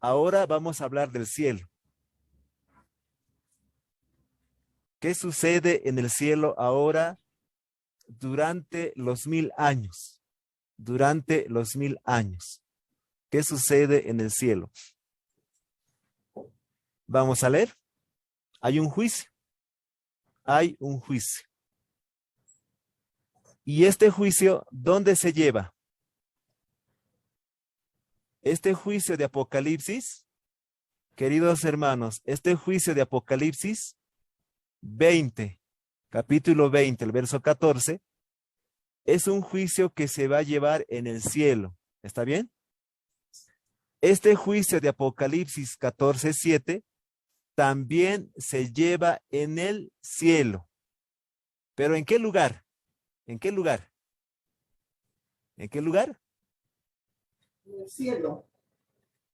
Ahora vamos a hablar del cielo. ¿Qué sucede en el cielo ahora durante los 1000 años. Durante los 1000 años. ¿Qué sucede en el cielo? Vamos a leer. Hay un juicio. Hay un juicio. ¿Y este juicio dónde se lleva? Este juicio de Apocalipsis, queridos hermanos, este juicio de Apocalipsis 20, capítulo 20, el verso 14, es un juicio que se va a llevar en el cielo. ¿Está bien? Este juicio de Apocalipsis 14, 7 también se lleva en el cielo. ¿Pero en qué lugar? ¿En qué lugar? ¿En qué lugar? En el cielo.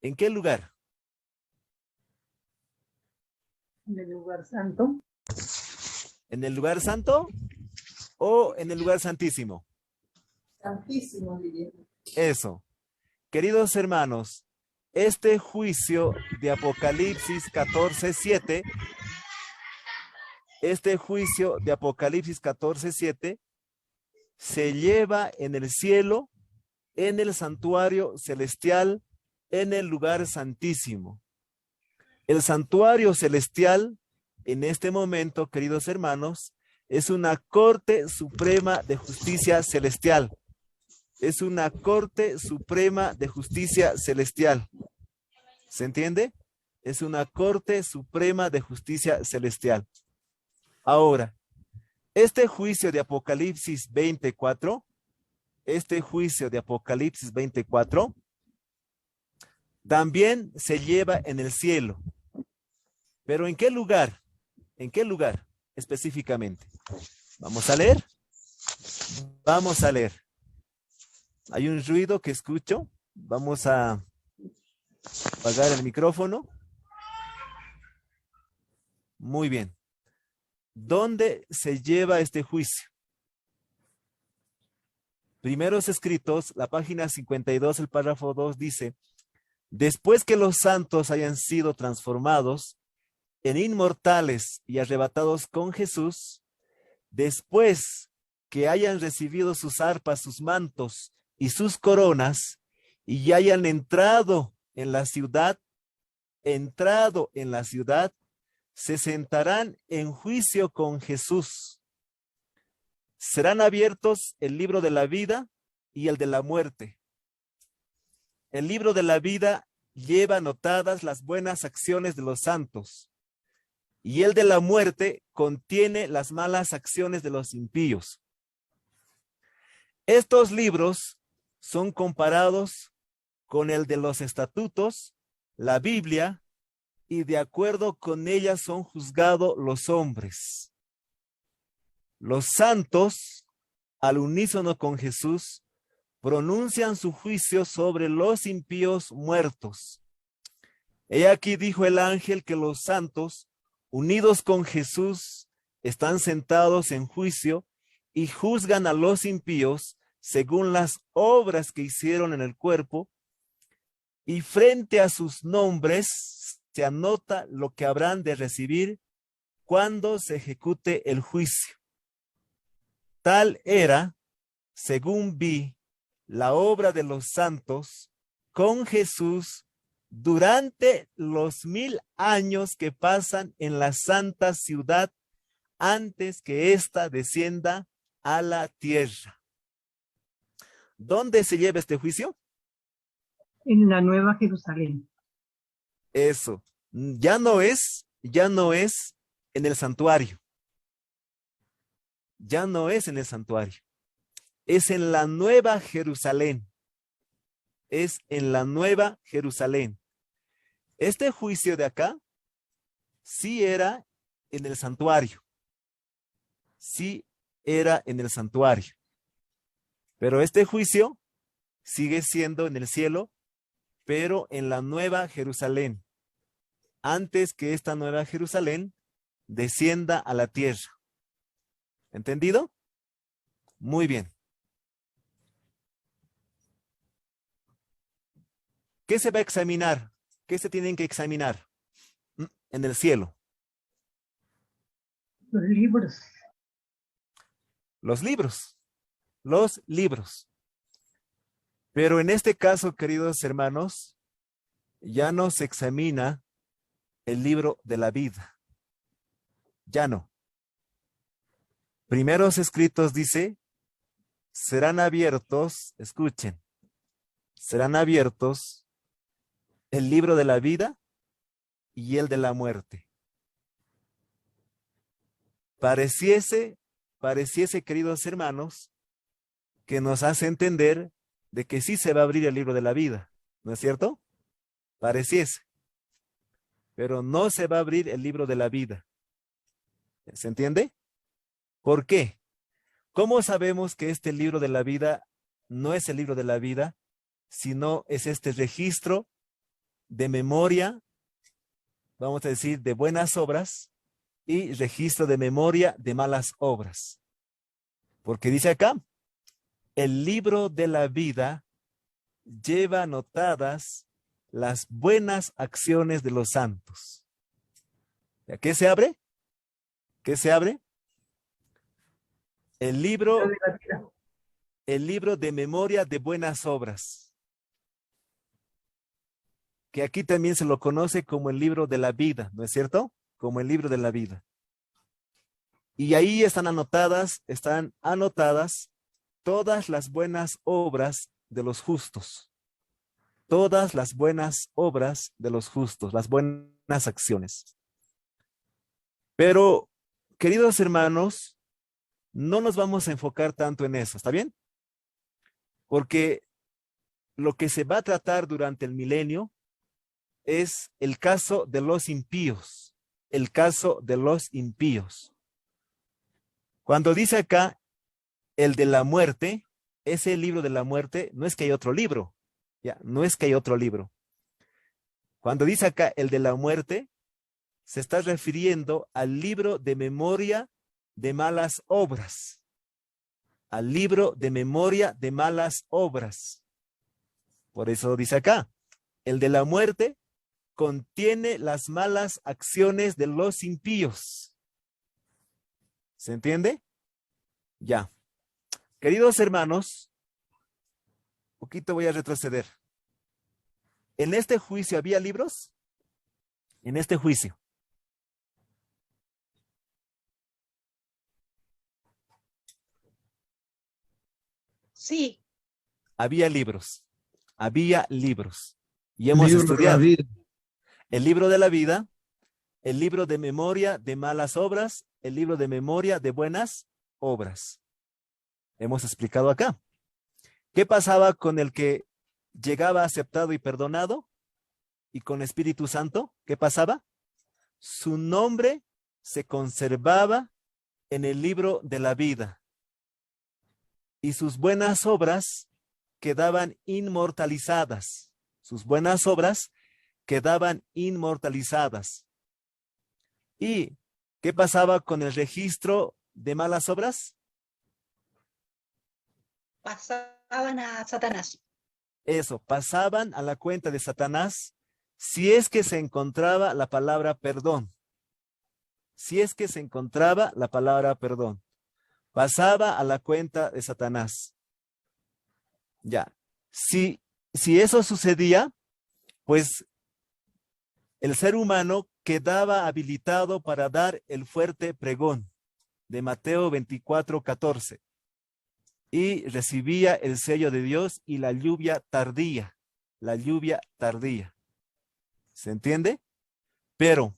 ¿En qué lugar? En el lugar santo. ¿En el lugar santo o en el lugar santísimo? Santísimo, diría. Eso. Queridos hermanos, este juicio de Apocalipsis 14, 7, este juicio de Apocalipsis 14, 7 se lleva en el cielo, en el santuario celestial, en el lugar santísimo. El santuario celestial, en este momento, queridos hermanos, es una corte suprema de justicia celestial. Es una corte suprema de justicia celestial. ¿Se entiende? Es una corte suprema de justicia celestial. Ahora, este juicio de Apocalipsis 24, también se lleva en el cielo. ¿Pero en qué lugar? ¿En qué lugar específicamente? Vamos a leer. Vamos a leer. Hay un ruido que escucho. Vamos a apagar el micrófono. Muy bien. ¿Dónde se lleva este juicio? Primeros Escritos, la página 52, el párrafo 2 dice: después que los santos hayan sido transformados en inmortales y arrebatados con Jesús, después que hayan recibido sus arpas, sus mantos y sus coronas, y hayan entrado en la ciudad, se sentarán en juicio con Jesús. Serán abiertos el libro de la vida y el de la muerte. El libro de la vida lleva anotadas las buenas acciones de los santos, y el de la muerte contiene las malas acciones de los impíos. Estos libros son comparados con el de los estatutos, la Biblia, y de acuerdo con ella son juzgados los hombres. Los santos, al unísono con Jesús, pronuncian su juicio sobre los impíos muertos. He aquí, dijo el ángel, que los santos, unidos con Jesús, están sentados en juicio y juzgan a los impíos según las obras que hicieron en el cuerpo, y frente a sus nombres se anota lo que habrán de recibir cuando se ejecute el juicio. Tal era, según vi, la obra de los santos con Jesús durante los 1000 años que pasan en la santa ciudad antes que ésta descienda a la tierra. ¿Dónde se lleva este juicio? En la Nueva Jerusalén. Eso. Ya no es en el santuario. Ya no es en el santuario. Es en la Nueva Jerusalén. Es en la Nueva Jerusalén. Este juicio de acá sí era en el santuario. Sí era en el santuario. Pero este juicio sigue siendo en el cielo, pero en la Nueva Jerusalén, antes que esta Nueva Jerusalén descienda a la tierra. ¿Entendido? Muy bien. ¿Qué se va a examinar? ¿Qué se tienen que examinar en el cielo? Los libros. Los libros. Los libros. Pero en este caso, queridos hermanos, ya no se examina el libro de la vida. Ya no. Primeros escritos dice, serán abiertos, escuchen, serán abiertos el libro de la vida y el de la muerte. Pareciese, queridos hermanos, que nos hace entender de que sí se va a abrir el libro de la vida, ¿no es cierto? Pareciese, pero no se va a abrir el libro de la vida. ¿Se entiende? ¿Por qué? ¿Cómo sabemos que este libro de la vida no es el libro de la vida, sino es este registro de memoria, vamos a decir, de buenas obras y registro de memoria de malas obras? Porque dice acá, el libro de la vida lleva anotadas las buenas acciones de los santos. ¿Qué se abre? ¿Qué se abre? El libro de memoria de buenas obras, que aquí también se lo conoce como el libro de la vida, ¿no es cierto? Como el libro de la vida. Y ahí están anotadas todas las buenas obras de los justos. Todas las buenas obras de los justos, las buenas acciones. Pero, queridos hermanos, no nos vamos a enfocar tanto en eso, ¿está bien? Porque lo que se va a tratar durante el milenio es el caso de los impíos. El caso de los impíos. Cuando dice acá el de la muerte, ese libro de la muerte, no es que hay otro libro. Ya, no es que hay otro libro. Cuando dice acá el de la muerte, se está refiriendo al libro de memoria de malas obras. Al libro de memoria de malas obras. Por eso dice acá, el de la muerte contiene las malas acciones de los impíos. ¿Se entiende? Ya. Queridos hermanos, un poquito voy a retroceder. ¿En este juicio había libros? En este juicio. Sí, Había libros. Había libros. Y hemos Libro de la estudiado vida. el libro de la vida, el libro de memoria de malas obras, el libro de memoria de buenas obras. Hemos explicado acá. ¿Qué pasaba con el que llegaba aceptado y perdonado? ¿Y con Espíritu Santo? ¿Qué pasaba? Su nombre se conservaba en el libro de la vida. Y sus buenas obras quedaban inmortalizadas. Sus buenas obras quedaban inmortalizadas. ¿Y qué pasaba con el registro de malas obras? pasaban a Satanás. Eso, pasaban a la cuenta de Satanás si es que se encontraba la palabra perdón. Si es que se encontraba la palabra perdón. Pasaba a la cuenta de Satanás. Ya. Si eso sucedía, pues el ser humano quedaba habilitado para dar el fuerte pregón de Mateo 24:14 y recibía el sello de Dios y la lluvia tardía. La lluvia tardía. ¿Se entiende? Pero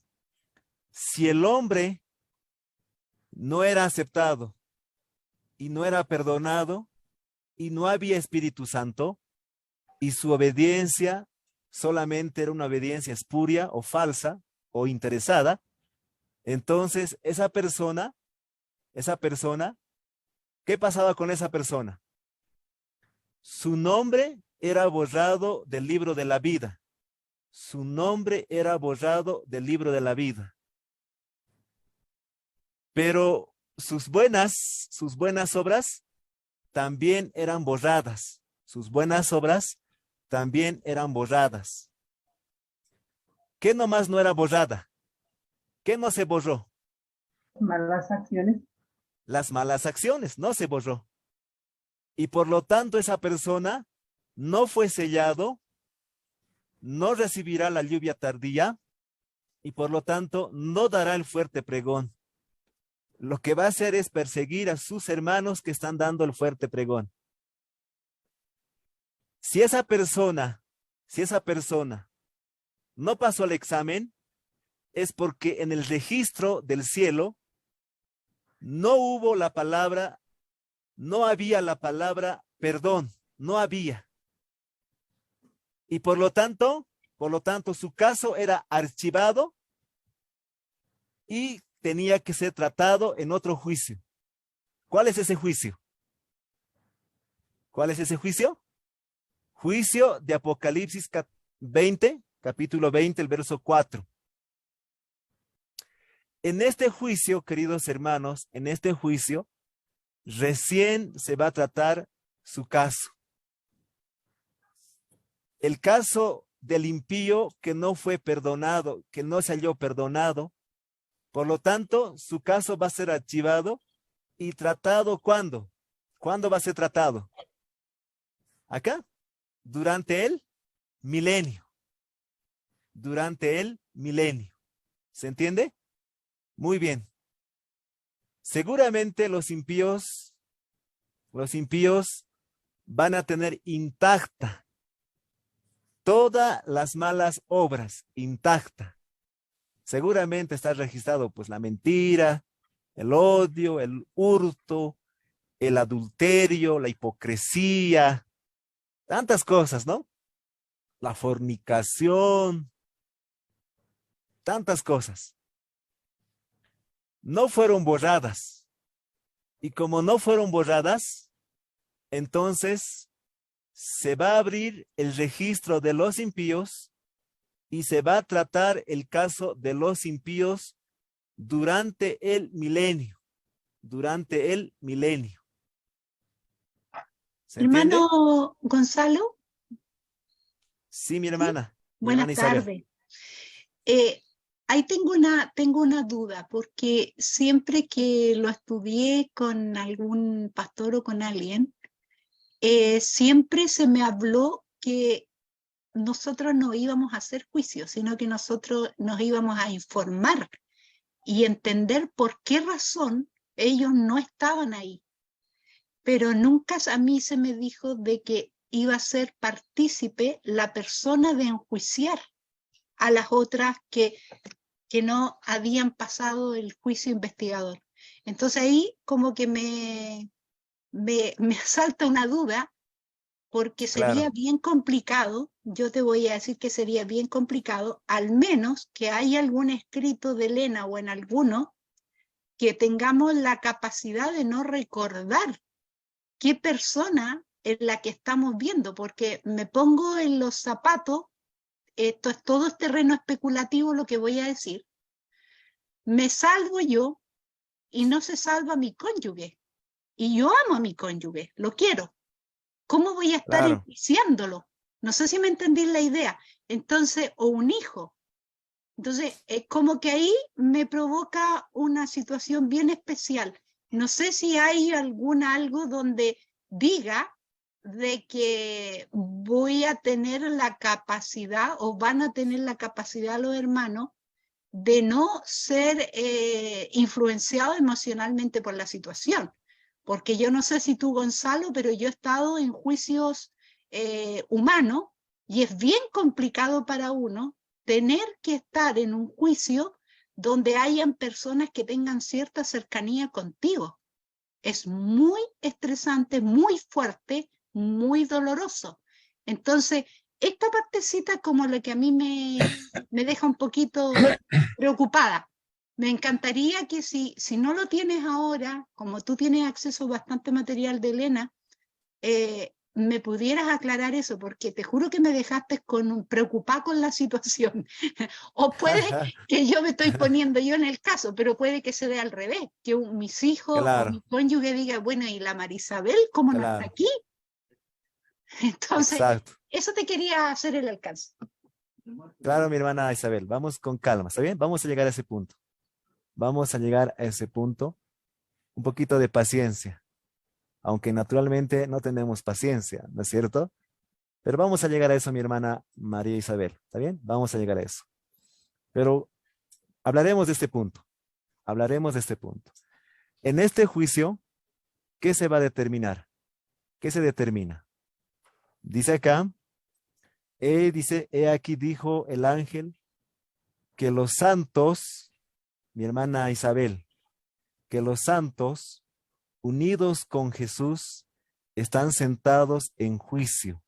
si el hombre no era aceptado y no era perdonado y no había Espíritu Santo y su obediencia solamente era una obediencia espuria o falsa o interesada, entonces esa persona, ¿qué pasaba con esa persona? Su nombre era borrado del libro de la vida. Su nombre era borrado del libro de la vida. Pero sus buenas obras también eran borradas. Sus buenas obras también eran borradas. ¿Qué nomás no era borrada? ¿Qué no se borró? Malas acciones. las malas acciones, no se borró. Y por lo tanto esa persona no fue sellado, no recibirá la lluvia tardía y por lo tanto no dará el fuerte pregón. Lo que va a hacer es perseguir a sus hermanos que están dando el fuerte pregón. Si esa persona no pasó el examen, es porque en el registro del cielo no hubo la palabra, no había la palabra perdón, no había. Y por lo tanto, su caso era archivado y tenía que ser tratado en otro juicio. ¿Cuál es ese juicio? ¿Cuál es ese juicio? Juicio de Apocalipsis 20, capítulo 20, el verso 4. En este juicio, queridos hermanos, en este juicio, recién se va a tratar su caso. El caso del impío que no fue perdonado, que no se halló perdonado. Por lo tanto, su caso va a ser archivado y tratado ¿cuándo? ¿Cuándo va a ser tratado? Acá, durante el milenio. Durante el milenio. ¿Se entiende? Muy bien. Seguramente los impíos van a tener intacta todas las malas obras, intacta. Seguramente está registrado pues la mentira, el odio, el hurto, el adulterio, la hipocresía, tantas cosas, ¿no? La fornicación, tantas cosas. No fueron borradas. Y como no fueron borradas, entonces se va a abrir el registro de los impíos y se va a tratar el caso de los impíos durante el milenio. Durante el milenio. ¿Se entiende? Hermano Gonzalo, Sí, mi hermana. Mi buenas hermana Isabel. tardes. Ahí tengo una duda, porque siempre que lo estudié con algún pastor o con alguien, siempre se me habló que nosotros no íbamos a hacer juicio, sino que nosotros nos íbamos a informar y entender por qué razón ellos no estaban ahí. Pero nunca a mí se me dijo de que iba a ser partícipe la persona de enjuiciar a las otras que no habían pasado el juicio investigador. Entonces ahí como que me asalta una duda, porque sería Claro. bien complicado, yo te voy a decir que sería bien complicado, al menos que haya algún escrito de Elena o en alguno, que tengamos la capacidad de no recordar qué persona es la que estamos viendo, porque me pongo en los zapatos, todo es terreno especulativo lo que voy a decir, me salvo yo y no se salva mi cónyuge, y yo amo a mi cónyuge, lo quiero. ¿Cómo voy a estar Claro. enjuiciándolo? No sé si me entendí la idea. Entonces, o un hijo. Entonces, como que ahí me provoca una situación bien especial. No sé si hay algo donde diga de que voy a tener la capacidad o van a tener la capacidad los hermanos de no ser influenciados emocionalmente por la situación. Porque yo no sé si tú, Gonzalo, pero yo he estado en juicios humanos y es bien complicado para uno tener que estar en un juicio donde hayan personas que tengan cierta cercanía contigo. Es muy estresante, muy fuerte, muy doloroso. Entonces, esta partecita como la que a mí me deja un poquito preocupada. Me encantaría que si no lo tienes ahora, como tú tienes acceso a bastante material de Elena, me pudieras aclarar eso, porque te juro que me dejaste preocupada con la situación. O puede que yo me estoy poniendo yo en el caso, pero puede que se dé al revés, que mis hijos o mi Claro, cónyuge diga, bueno, ¿y la Marisabel cómo no está claro. aquí? Entonces, Exacto. eso te quería hacer el alcance. Claro, mi hermana Isabel. Vamos con calma, ¿está bien? Vamos a llegar a ese punto. Vamos a llegar a ese punto. un poquito de paciencia, aunque naturalmente no tenemos paciencia, ¿no es cierto? Pero vamos a llegar a eso, mi hermana María Isabel, ¿está bien? Vamos a llegar a eso. Pero hablaremos de este punto, hablaremos de este punto. En este juicio, ¿qué se va a determinar? ¿Qué se determina? Dice acá, dice, he aquí dijo el ángel que los santos, mi hermana Isabel, que los santos unidos con Jesús están sentados en juicio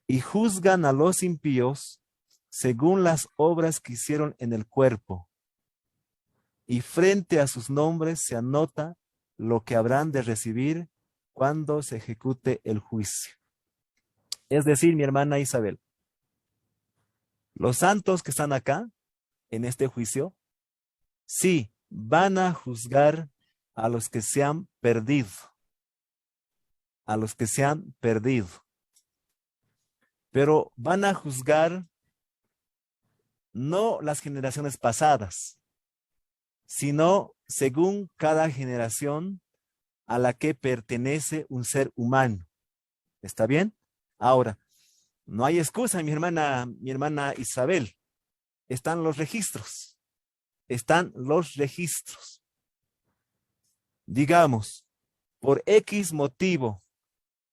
y juzgan a los impíos según las obras que hicieron en el cuerpo. Y frente a sus nombres se anota lo que habrán de recibir cuando se ejecute el juicio. Es decir, mi hermana Isabel, los santos que están acá, en este juicio, sí, van a juzgar a los que se han perdido. A los que se han perdido. Pero van a juzgar no las generaciones pasadas, sino según cada generación a la que pertenece un ser humano. ¿Está bien? Ahora, no hay excusa, mi hermana Isabel. Están los registros. Están los registros. Digamos, por X motivo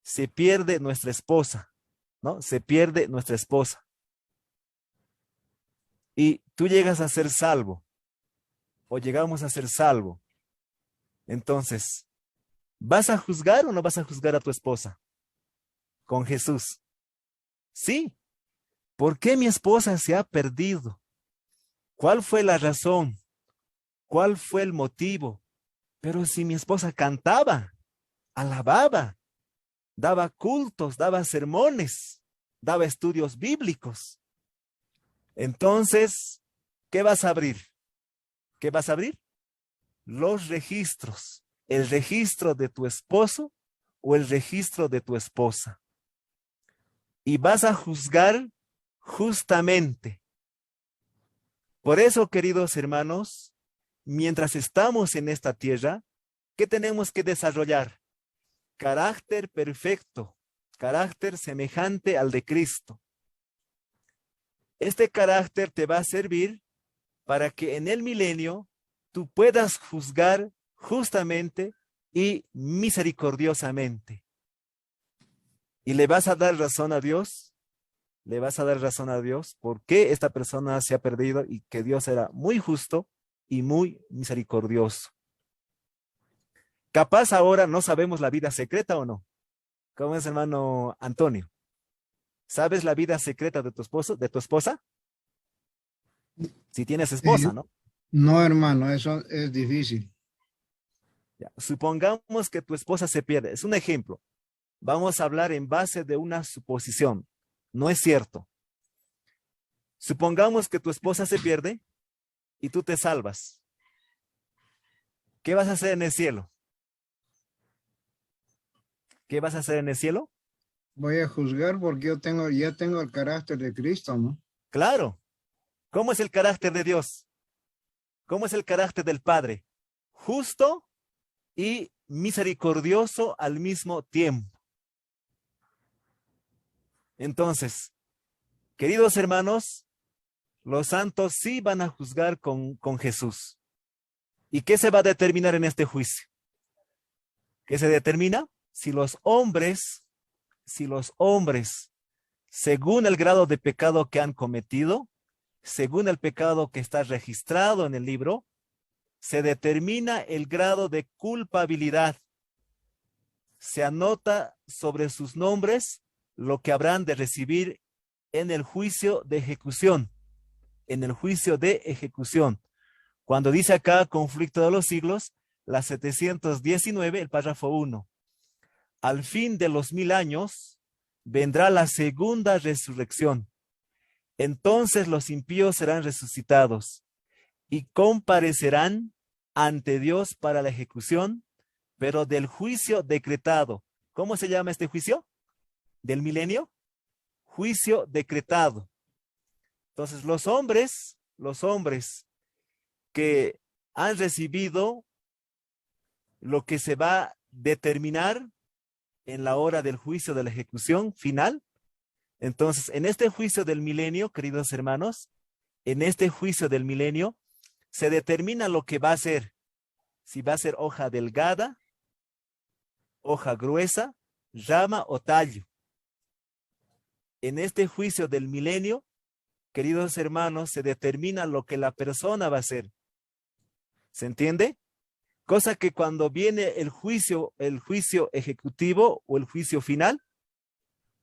se pierde nuestra esposa, ¿no? Se pierde nuestra esposa. Y tú llegas a ser salvo, o llegamos a ser salvo. Entonces, ¿vas a juzgar o no vas a juzgar a tu esposa? Con Jesús. Sí. ¿Por qué mi esposa se ha perdido? ¿Cuál fue la razón? ¿Cuál fue el motivo? Pero si mi esposa cantaba, alababa, daba cultos, daba sermones, daba estudios bíblicos. Entonces, ¿qué vas a abrir? ¿Qué vas a abrir? Los registros. El registro de tu esposo o el registro de tu esposa. Y vas a juzgar justamente. Por eso, queridos hermanos, mientras estamos en esta tierra, ¿qué tenemos que desarrollar? Carácter perfecto, carácter semejante al de Cristo. Este carácter te va a servir para que en el milenio tú puedas juzgar justamente y misericordiosamente. Y le vas a dar razón a Dios, le vas a dar razón a Dios por qué esta persona se ha perdido y que Dios era muy justo y muy misericordioso. Capaz ahora no sabemos la vida secreta o no. ¿Cómo es, hermano Antonio? ¿Sabes la vida secreta de tu esposo, de tu esposa? Si tienes esposa, ¿no? No, hermano, eso es difícil. Ya. Supongamos que tu esposa se pierde. Es un ejemplo. Vamos a hablar en base de una suposición. No es cierto. Supongamos que tu esposa se pierde y tú te salvas. ¿Qué vas a hacer en el cielo? ¿Qué vas a hacer en el cielo? Voy a juzgar porque ya tengo el carácter de Cristo, ¿no? Claro. ¿Cómo es el carácter de Dios? ¿Cómo es el carácter del Padre? Justo y misericordioso al mismo tiempo. Entonces, queridos hermanos, los santos sí van a juzgar con Jesús. ¿Y qué se va a determinar en este juicio? ¿Qué se determina? Si los hombres, según el grado de pecado que han cometido, según el pecado que está registrado en el libro, se determina el grado de culpabilidad. Se anota sobre sus nombres lo que habrán de recibir en el juicio de ejecución. En el juicio de ejecución. Cuando dice acá conflicto de los siglos, la 719, el párrafo 1. Al fin de los 1000 años vendrá la segunda resurrección. Entonces los impíos serán resucitados y comparecerán ante Dios para la ejecución, pero del juicio decretado. ¿Cómo se llama este juicio? ¿Del milenio? Juicio decretado. Entonces los hombres que han recibido lo que se va a determinar en la hora del juicio de la ejecución final. Entonces, en este juicio del milenio, queridos hermanos, en este juicio del milenio, se determina lo que va a ser. Si va a ser hoja delgada, hoja gruesa, rama o tallo. En este juicio del milenio, queridos hermanos, se determina lo que la persona va a hacer. ¿Se entiende? Cosa que cuando viene el juicio ejecutivo o el juicio final,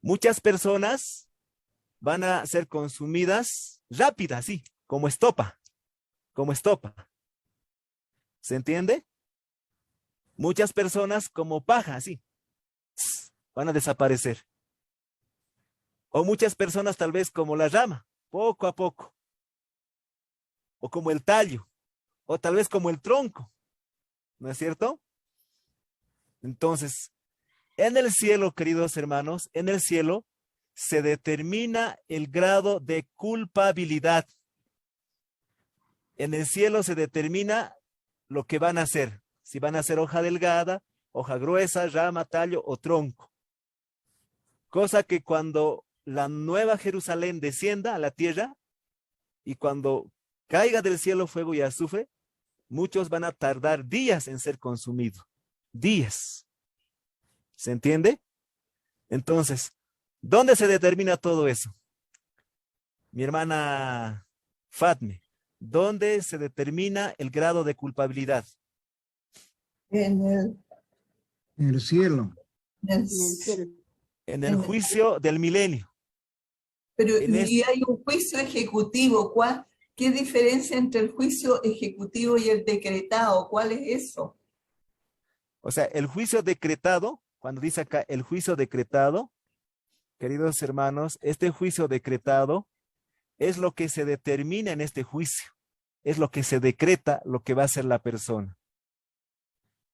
muchas personas van a ser consumidas rápidas, así, como estopa. ¿Se entiende? Muchas personas como paja, así, van a desaparecer. O muchas personas tal vez como la rama, poco a poco. O como el tallo, o tal vez como el tronco. ¿No es cierto? Entonces, en el cielo, queridos hermanos, en el cielo se determina el grado de culpabilidad. En el cielo se determina lo que van a hacer. Si van a hacer hoja delgada, hoja gruesa, rama, tallo o tronco. Cosa que cuando la nueva Jerusalén descienda a la tierra y cuando caiga del cielo fuego y azufre, muchos van a tardar días en ser consumidos. Días. ¿Se entiende? Entonces, ¿dónde se determina todo eso? Mi hermana Fatme, ¿dónde se determina el grado de culpabilidad? En el cielo. En el juicio del milenio. Pero En y hay un juicio ejecutivo. ¿Qué diferencia entre el juicio ejecutivo y el decretado? ¿Cuál es eso? O sea, el juicio decretado, cuando dice acá el juicio decretado, queridos hermanos, este juicio decretado es lo que se determina en este juicio. Es lo que se decreta, lo que va a hacer la persona.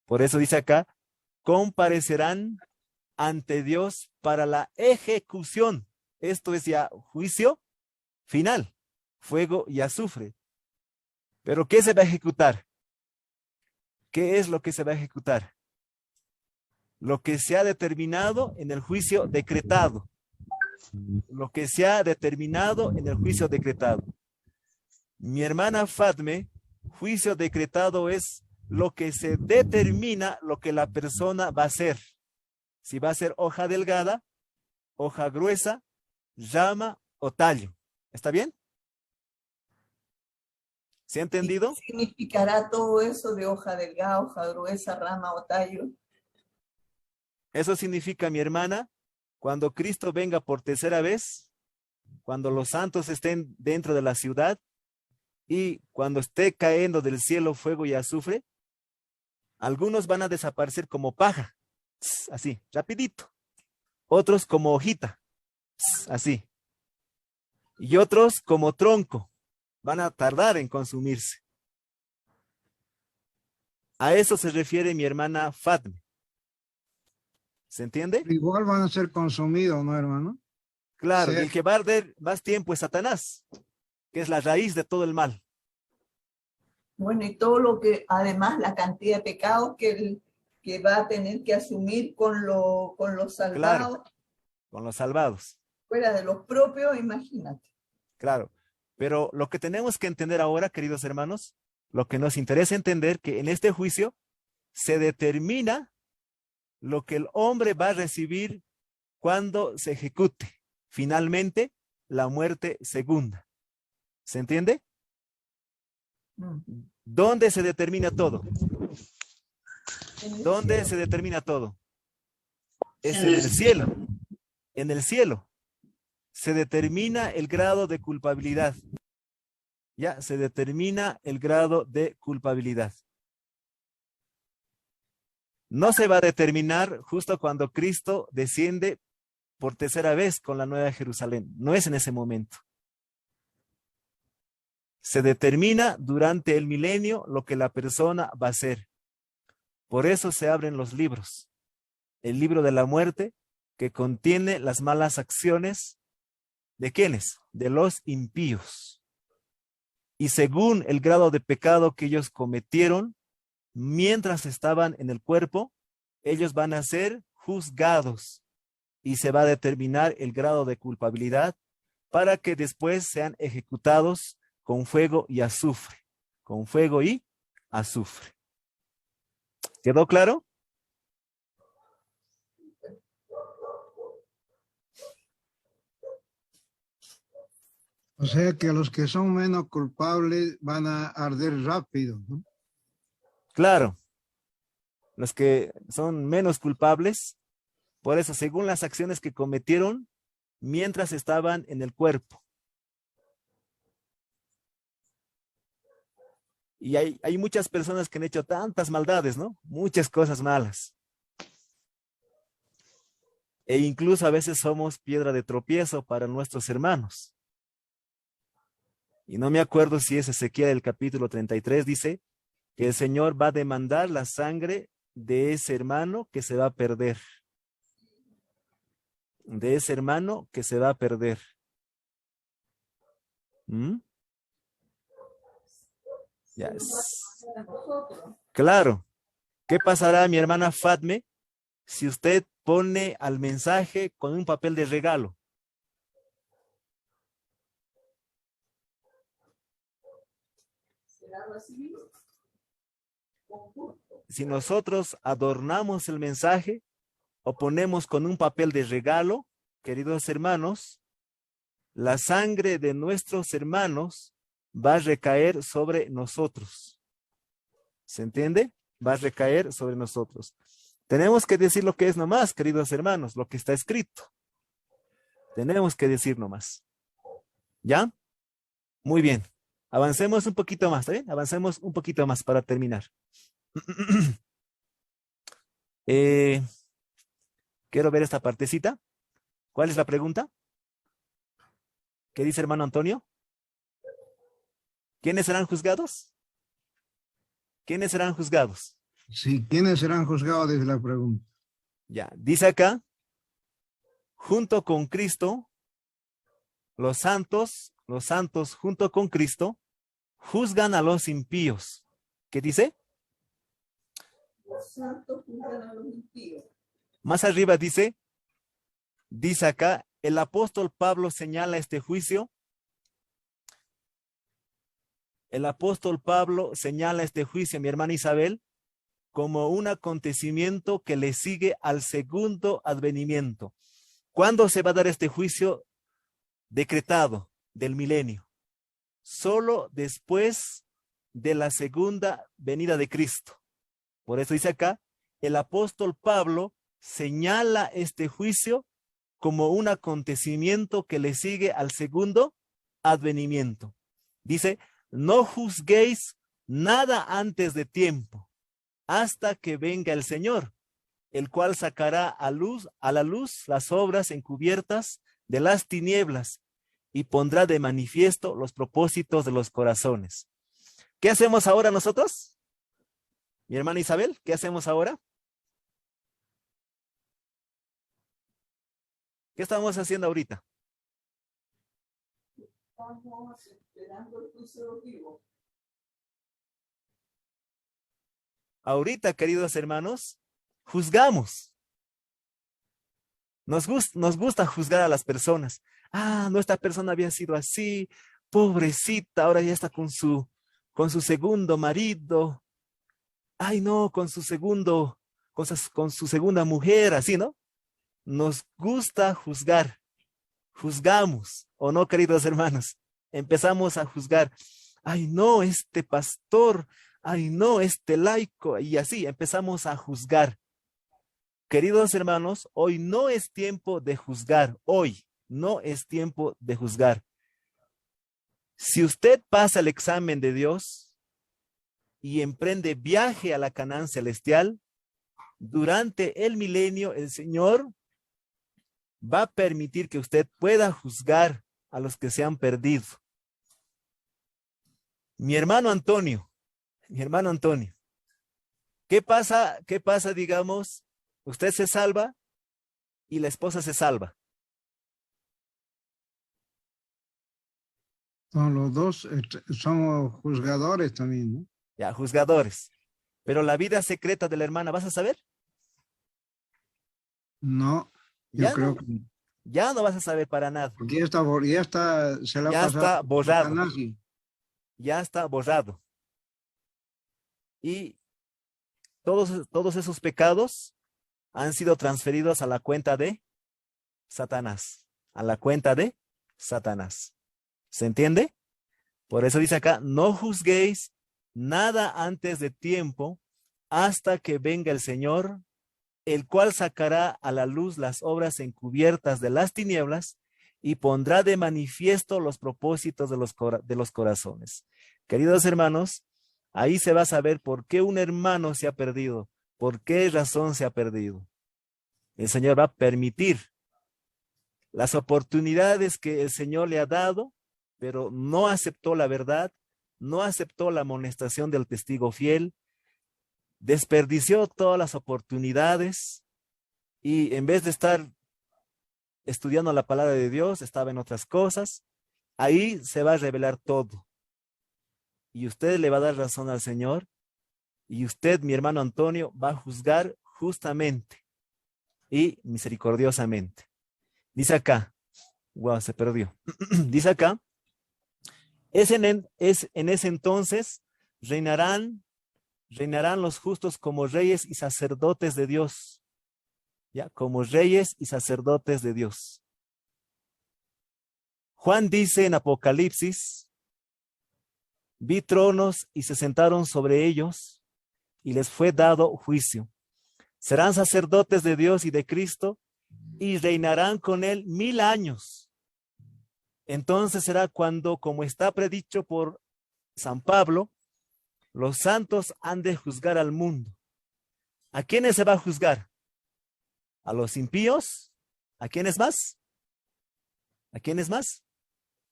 Por eso dice acá, comparecerán ante Dios para la ejecución. Esto es ya juicio final, fuego y azufre. ¿Pero qué se va a ejecutar? ¿Qué es lo que se va a ejecutar? Lo que se ha determinado en el juicio decretado. Lo que se ha determinado en el juicio decretado. Mi hermana Fatme, juicio decretado es lo que se determina lo que la persona va a hacer. Si va a ser hoja delgada, hoja gruesa, rama o tallo. ¿Está bien? ¿Se ha entendido? ¿Qué significará todo eso de hoja delgada, hoja gruesa, rama o tallo? Eso significa, mi hermana, cuando Cristo venga por tercera vez, cuando los santos estén dentro de la ciudad y cuando esté cayendo del cielo fuego y azufre, algunos van a desaparecer como paja, así, rapidito. Otros como hojita, así. Y otros como tronco, van a tardar en consumirse. A eso se refiere mi hermana Fatme. ¿Se entiende? Igual van a ser consumidos, ¿no, hermano? Claro, Sí. y el que va a arder más tiempo es Satanás, que es la raíz de todo el mal. Bueno, y todo lo que, además, la cantidad de pecados que va a tener que asumir con los salvados, Con los salvados. fuera de los propios, imagínate. Claro, pero lo que tenemos que entender ahora, queridos hermanos, lo que nos interesa entender que en este juicio se determina lo que el hombre va a recibir cuando se ejecute finalmente la muerte segunda. ¿Se entiende? ¿Dónde se determina todo? ¿Dónde se determina todo? Es en el cielo. En el cielo se determina el grado de culpabilidad. Ya se determina el grado de culpabilidad. No se va a determinar justo cuando Cristo desciende por tercera vez con la Nueva Jerusalén. No es en ese momento. Se determina durante el milenio lo que la persona va a hacer. Por eso se abren los libros. El libro de la muerte, que contiene las malas acciones ¿de quiénes? De los impíos. Y según el grado de pecado que ellos cometieron, mientras estaban en el cuerpo, ellos van a ser juzgados y se va a determinar el grado de culpabilidad para que después sean ejecutados con fuego y azufre. Con fuego y azufre. ¿Quedó claro? O sea que los que son menos culpables van a arder rápido, ¿no? Claro. Los que son menos culpables, por eso, según las acciones que cometieron mientras estaban en el cuerpo. Y hay muchas personas que han hecho tantas maldades, ¿no? Muchas cosas malas. E incluso a veces somos piedra de tropiezo para nuestros hermanos. Y no me acuerdo si es Ezequiel el capítulo 33, dice que el Señor va a demandar la sangre de ese hermano que se va a perder. De ese hermano que se va a perder. ¿Mm? Yes. Claro. ¿Qué pasará, mi hermana Fatme, si usted pone al mensaje con un papel de regalo? Si nosotros adornamos el mensaje o ponemos con un papel de regalo, queridos hermanos, la sangre de nuestros hermanos va a recaer sobre nosotros. ¿Se entiende? Va a recaer sobre nosotros. Tenemos que decir lo que es nomás, queridos hermanos, lo que está escrito. Tenemos que decir nomás. ¿Ya? Muy bien. Avancemos un poquito más, ¿está bien? Avancemos un poquito más para terminar. Quiero ver esta partecita. ¿Cuál es la pregunta? ¿Qué dice hermano Antonio? ¿Quiénes serán juzgados? ¿Quiénes serán juzgados? Sí, ¿quiénes serán juzgados? Desde la pregunta. Ya, dice acá, junto con Cristo, los santos junto con Cristo, juzgan a los impíos. ¿Qué dice? Los santos juzgan a los impíos. Más arriba dice acá, el apóstol Pablo señala este juicio. El apóstol Pablo señala este juicio, mi hermana Isabel, como un acontecimiento que le sigue al segundo advenimiento. ¿Cuándo se va a dar este juicio decretado del milenio? Solo después de la segunda venida de Cristo. Por eso dice acá, el apóstol Pablo señala este juicio como un acontecimiento que le sigue al segundo advenimiento. Dice, no juzguéis nada antes de tiempo, hasta que venga el Señor, el cual sacará a la luz las obras encubiertas de las tinieblas y pondrá de manifiesto los propósitos de los corazones. ¿Qué hacemos ahora nosotros? Mi hermana Isabel, ¿qué hacemos ahora? ¿Qué estamos haciendo ahorita? Estamos esperando el juicio vivo. Ahorita, queridos hermanos, juzgamos. Nos gusta juzgar a las personas. Ah, no, esta persona había sido así, pobrecita, ahora ya está con su segundo marido. Ay, no, con su segunda mujer, así, ¿no? Nos gusta juzgar. Juzgamos, ¿o no, queridos hermanos? Empezamos a juzgar. Ay, no, este pastor. Ay, no, este laico. Y así empezamos a juzgar. Queridos hermanos, hoy no es tiempo de juzgar. Hoy no es tiempo de juzgar. Si usted pasa el examen de Dios y emprende viaje a la Canaán celestial, durante el milenio el Señor va a permitir que usted pueda juzgar a los que se han perdido. Mi hermano Antonio, ¿qué pasa, digamos, usted se salva y la esposa se salva? Son los dos, somos juzgadores también, ¿no? Ya, juzgadores. Pero la vida secreta de la hermana, ¿vas a saber? No, yo Ya creo no, que ya no vas a saber para nada. porque ya está, se la ha Ya pasado está borrado. Satanás y- Ya está borrado. Y todos esos pecados han sido transferidos a la cuenta de Satanás. A la cuenta de Satanás. ¿Se entiende? Por eso dice acá, no juzguéis nada antes de tiempo hasta que venga el Señor, el cual sacará a la luz las obras encubiertas de las tinieblas y pondrá de manifiesto los propósitos de los corazones. Queridos hermanos, ahí se va a saber por qué un hermano se ha perdido, por qué razón se ha perdido. El Señor va a permitir las oportunidades que el Señor le ha dado, pero no aceptó la verdad, no aceptó la amonestación del testigo fiel, desperdició todas las oportunidades y en vez de estar estudiando la palabra de Dios, estaba en otras cosas. Ahí se va a revelar todo. Y usted le va a dar razón al Señor y usted, mi hermano Antonio, va a juzgar justamente y misericordiosamente. Dice acá, wow, se perdió. Dice acá, es en ese entonces reinarán los justos como reyes y sacerdotes de Dios. ¿Ya? Como reyes y sacerdotes de Dios. Juan dice en Apocalipsis, vi tronos y se sentaron sobre ellos y les fue dado juicio. Serán sacerdotes de Dios y de Cristo y reinarán con él 1000 años. Entonces será cuando, como está predicho por San Pablo, los santos han de juzgar al mundo. ¿A quiénes se va a juzgar? ¿A los impíos? ¿A quiénes más? ¿A quiénes más?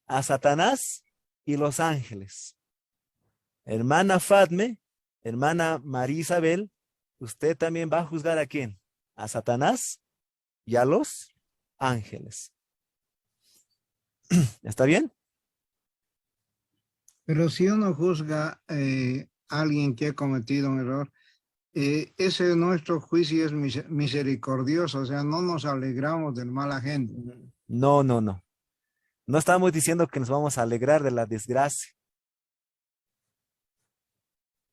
A Satanás y los ángeles. Hermana Fatme, hermana María Isabel, usted también va a juzgar ¿a quién? A Satanás y a los ángeles. ¿Está bien? Pero si uno juzga a alguien que ha cometido un error, ese nuestro juicio es misericordioso, o sea, no nos alegramos del mal ajeno. No, no, no. No estamos diciendo que nos vamos a alegrar de la desgracia.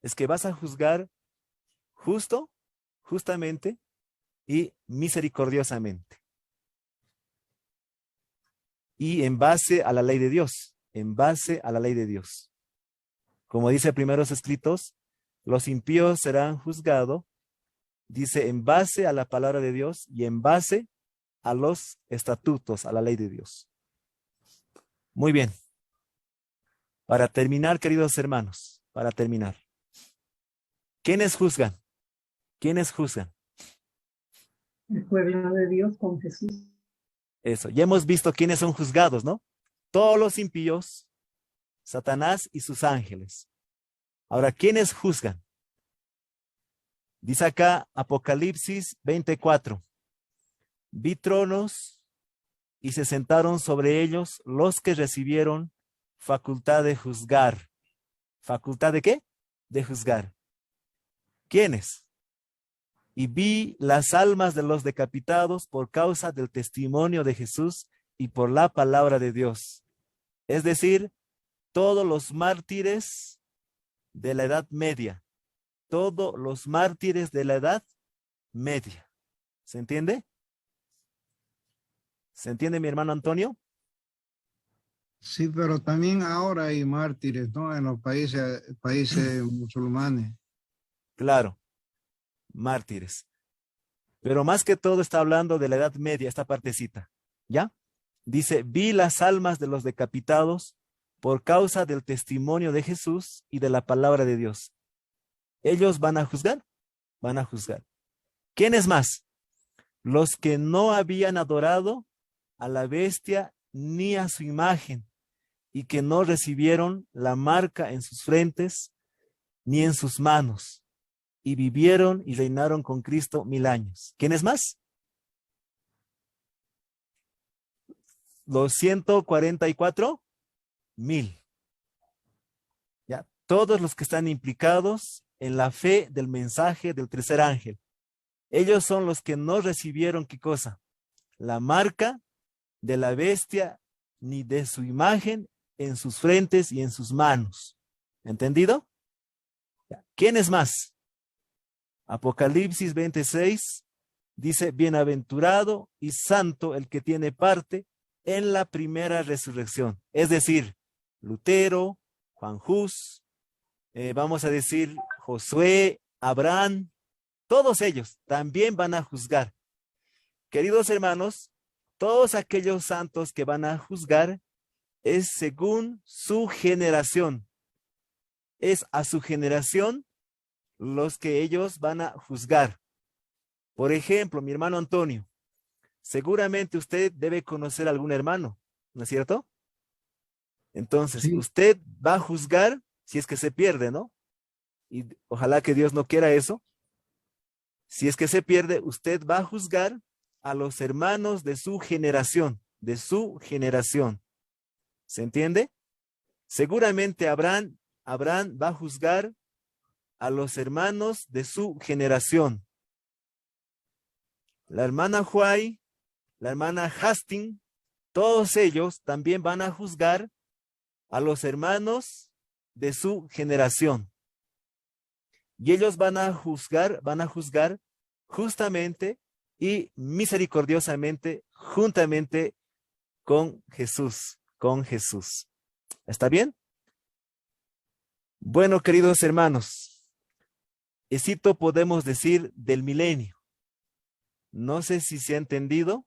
Es que vas a juzgar justamente y misericordiosamente. Y en base a la ley de Dios, en base a la ley de Dios. Como dice Primeros Escritos, los impíos serán juzgados, dice, en base a la palabra de Dios y en base a los estatutos, a la ley de Dios. Muy bien. Para terminar, queridos hermanos, para terminar. ¿Quiénes juzgan? ¿Quiénes juzgan? El pueblo de Dios con Jesús. Eso, ya hemos visto quiénes son juzgados, ¿no? Todos los impíos, Satanás y sus ángeles. Ahora, ¿quiénes juzgan? Dice acá Apocalipsis 24. Vi tronos y se sentaron sobre ellos los que recibieron facultad de juzgar. ¿Facultad de qué? De juzgar. ¿Quiénes? Y vi las almas de los decapitados por causa del testimonio de Jesús y por la palabra de Dios. Es decir, todos los mártires de la Edad Media. Todos los mártires de la Edad Media. ¿Se entiende? ¿Se entiende, mi hermano Antonio? Sí, pero también ahora hay mártires, ¿no? En los países musulmanes. Claro, mártires. Pero más que todo está hablando de la Edad Media, esta partecita. ¿Ya? Dice, vi las almas de los decapitados por causa del testimonio de Jesús y de la palabra de Dios. ¿Ellos van a juzgar? Van a juzgar. ¿Quiénes más? Los que no habían adorado a la bestia ni a su imagen y que no recibieron la marca en sus frentes ni en sus manos y vivieron y reinaron con Cristo 1000 años. ¿Quiénes más? Los 144,000. Ya, todos los que están implicados en la fe del mensaje del tercer ángel. Ellos son los que no recibieron, ¿qué cosa? La marca de la bestia ni de su imagen en sus frentes y en sus manos. ¿Entendido? ¿Quién es más? Apocalipsis 26 dice, bienaventurado y santo el que tiene parte en la primera resurrección. Es decir, Lutero, Juan Hus, vamos a decir Josué, Abraham, todos ellos también van a juzgar. Queridos hermanos, todos aquellos santos que van a juzgar es según su generación. Es a su generación los que ellos van a juzgar. Por ejemplo, mi hermano Antonio, seguramente usted debe conocer a algún hermano, ¿no es cierto? Entonces, Sí. usted va a juzgar si es que se pierde, ¿no? Y ojalá que Dios no quiera eso. Si es que se pierde, usted va a juzgar a los hermanos de su generación, de su generación. ¿Se entiende? Seguramente Abraham va a juzgar a los hermanos de su generación. La hermana Huay, la hermana Hastings, todos ellos también van a juzgar a los hermanos de su generación. Y ellos van a juzgar justamente y misericordiosamente, juntamente con Jesús, ¿Está bien? Bueno, queridos hermanos, esto podemos decir del milenio. No sé si se ha entendido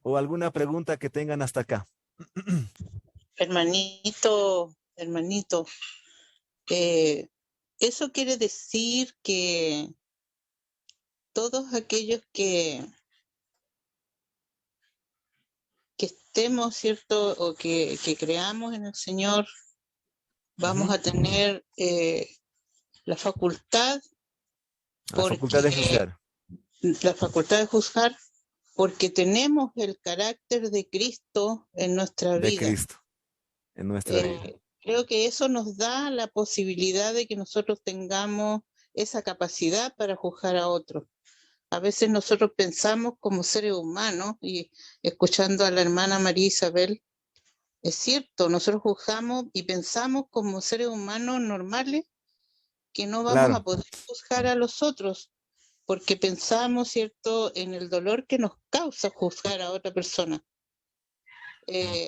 o alguna pregunta que tengan hasta acá. Hermanito, eso quiere decir que todos aquellos que estemos, ¿cierto? O que creamos en el Señor, vamos a tener la facultad de juzgar. La facultad de juzgar, porque tenemos el carácter de Cristo en nuestra De vida. Cristo en nuestra vida. Creo que eso nos da la posibilidad de que nosotros tengamos esa capacidad para juzgar a otros. A veces nosotros pensamos como seres humanos, y escuchando a la hermana María Isabel, es cierto, nosotros juzgamos y pensamos como seres humanos normales que no vamos Claro. a poder juzgar a los otros, porque pensamos, ¿cierto?, en el dolor que nos causa juzgar a otra persona.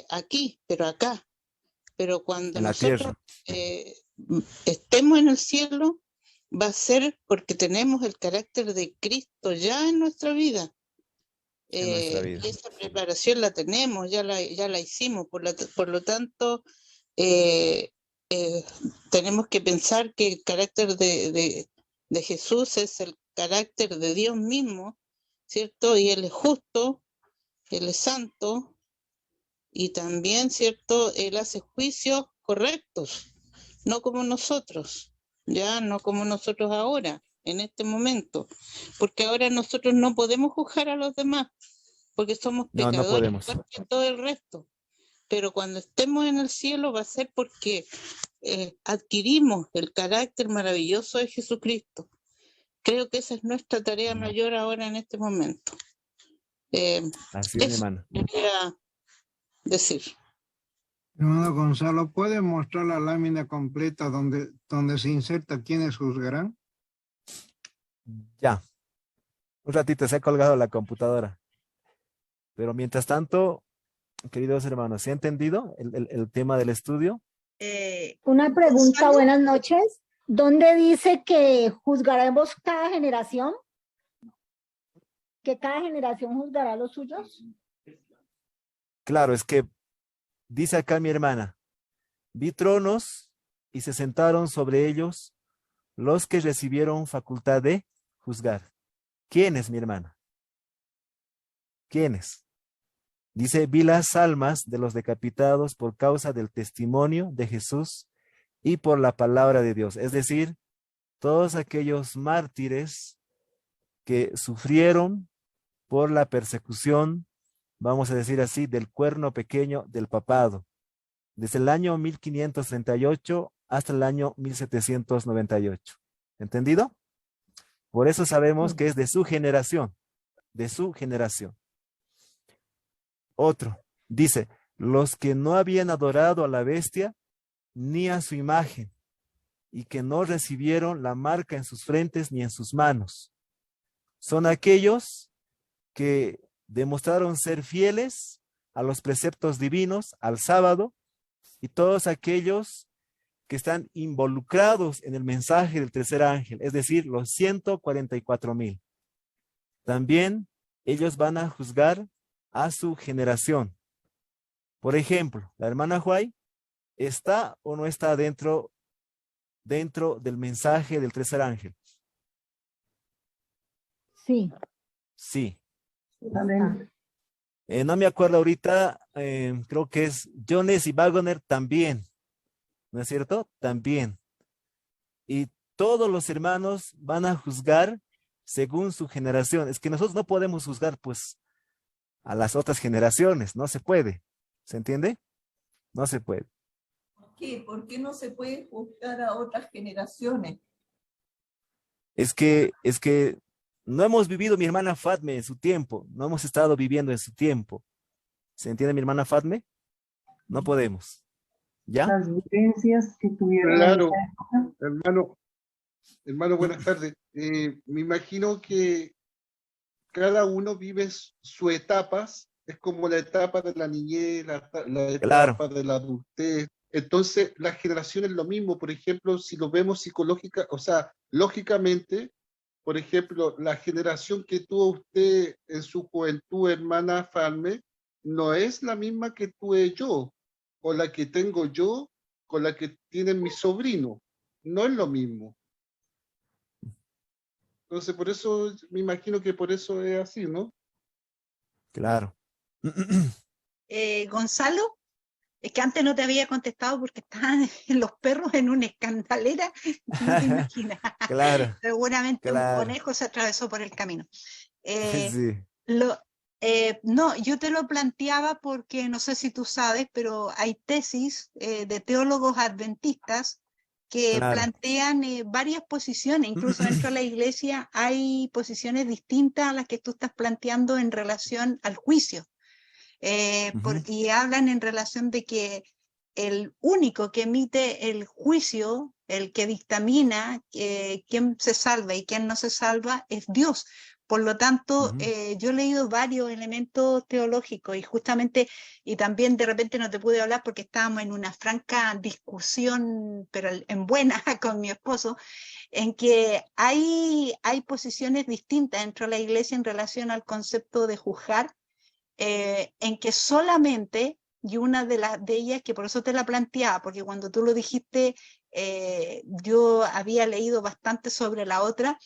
Aquí, pero acá. Pero cuando En la nosotros tierra. estemos en el cielo, va a ser porque tenemos el carácter de Cristo ya en nuestra vida. En nuestra vida. Y esa preparación la tenemos, ya la hicimos. Por lo tanto, tenemos que pensar que el carácter de Jesús es el carácter de Dios mismo, ¿cierto? Y Él es justo, Él es santo, y también, ¿cierto? Él hace juicios correctos, no como nosotros, ya no como nosotros ahora, en este momento, porque ahora nosotros no podemos juzgar a los demás, porque somos No, no pecadores podemos. igual que todo el resto. Pero cuando estemos en el cielo va a ser porque adquirimos el carácter maravilloso de Jesucristo. Creo que esa es nuestra tarea mayor ahora en este momento. Así es, mi Eso hermano. quería decir. Hermano Gonzalo, ¿puede mostrar la lámina completa donde se inserta quiénes juzgarán? Ya. Un ratito se ha colgado la computadora. Pero mientras tanto, queridos hermanos, ¿se ha entendido el tema del estudio? Una pregunta, Gonzalo. buenas noches. ¿Dónde dice que juzgaremos cada generación? ¿Que cada generación juzgará a los suyos? Claro, es que dice acá mi hermana, vi tronos y se sentaron sobre ellos los que recibieron facultad de juzgar. ¿Quiénes, mi hermana? ¿Quiénes? Dice, vi las almas de los decapitados por causa del testimonio de Jesús y por la palabra de Dios. Es decir, todos aquellos mártires que sufrieron por la persecución, vamos a decir así, del cuerno pequeño del papado. Desde el año 1538 hasta el año 1798. ¿Entendido? Por eso sabemos que es de su generación, de su generación. Otro, dice, los que no habían adorado a la bestia ni a su imagen, y que no recibieron la marca en sus frentes ni en sus manos. Son aquellos que demostraron ser fieles a los preceptos divinos, al sábado, y todos aquellos que están involucrados en el mensaje del tercer ángel, es decir, los 144,000. También ellos van a juzgar a su generación. Por ejemplo, la hermana Huay, ¿está o no está dentro del mensaje del tercer ángel? Sí. Sí. Amén. No me acuerdo ahorita, creo que es Jones y Wagner también, ¿no es cierto? También. Y todos los hermanos van a juzgar según su generación. Es que nosotros no podemos juzgar, pues, a las otras generaciones. No se puede. ¿Se entiende? No se puede. ¿Por qué? ¿Por qué no se puede juzgar a otras generaciones? Es que no hemos vivido, mi hermana Fatme, en su tiempo. No hemos estado viviendo en su tiempo. ¿Se entiende, mi hermana Fatme? No podemos. ¿Ya? Las vivencias que tuvieron en Claro, esa época. hermano, buenas tardes. Me imagino que cada uno vive sus etapas, es como la etapa de la niñez, la Claro. etapa de la adultez. Entonces, la generación es lo mismo. Por ejemplo, si lo vemos lógicamente, por ejemplo, la generación que tuvo usted en su juventud, hermana Farme, no es la misma que tuve yo, o la que tengo yo, con la que tienen mis sobrinos. No es lo mismo. Entonces, por eso, me imagino que por eso es así, ¿no? Claro. Gonzalo, es que antes no te había contestado porque estaban los perros en una escandalera, no te imaginas. Claro. Seguramente Claro. un conejo se atravesó por el camino. Sí. No, yo te lo planteaba porque no sé si tú sabes, pero hay tesis de teólogos adventistas que Claro. plantean varias posiciones, incluso dentro de la iglesia hay posiciones distintas a las que tú estás planteando en relación al juicio. Y hablan en relación de que el único que emite el juicio, el que dictamina quién se salva y quién no se salva, es Dios. Por lo tanto, yo he leído varios elementos teológicos y justamente, y también de repente no te pude hablar porque estábamos en una franca discusión, pero en buena, con mi esposo, en que hay posiciones distintas dentro de la iglesia en relación al concepto de juzgar, en que solamente, y una de ellas, que por eso te la planteaba, porque cuando tú lo dijiste, yo había leído bastante sobre la otra,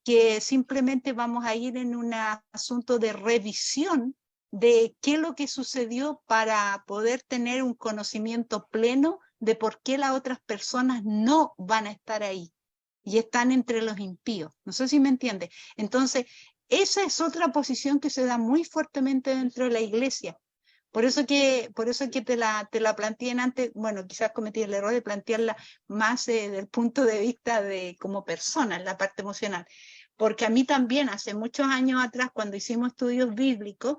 que simplemente vamos a ir en un asunto de revisión de qué es lo que sucedió para poder tener un conocimiento pleno de por qué las otras personas no van a estar ahí y están entre los impíos. No sé si me entiendes. Entonces, esa es otra posición que se da muy fuertemente dentro de la iglesia. Por eso que te la planteé antes, bueno, quizás cometí el error de plantearla más desde el punto de vista de como persona, en la parte emocional. Porque a mí también, hace muchos años atrás, cuando hicimos estudios bíblicos,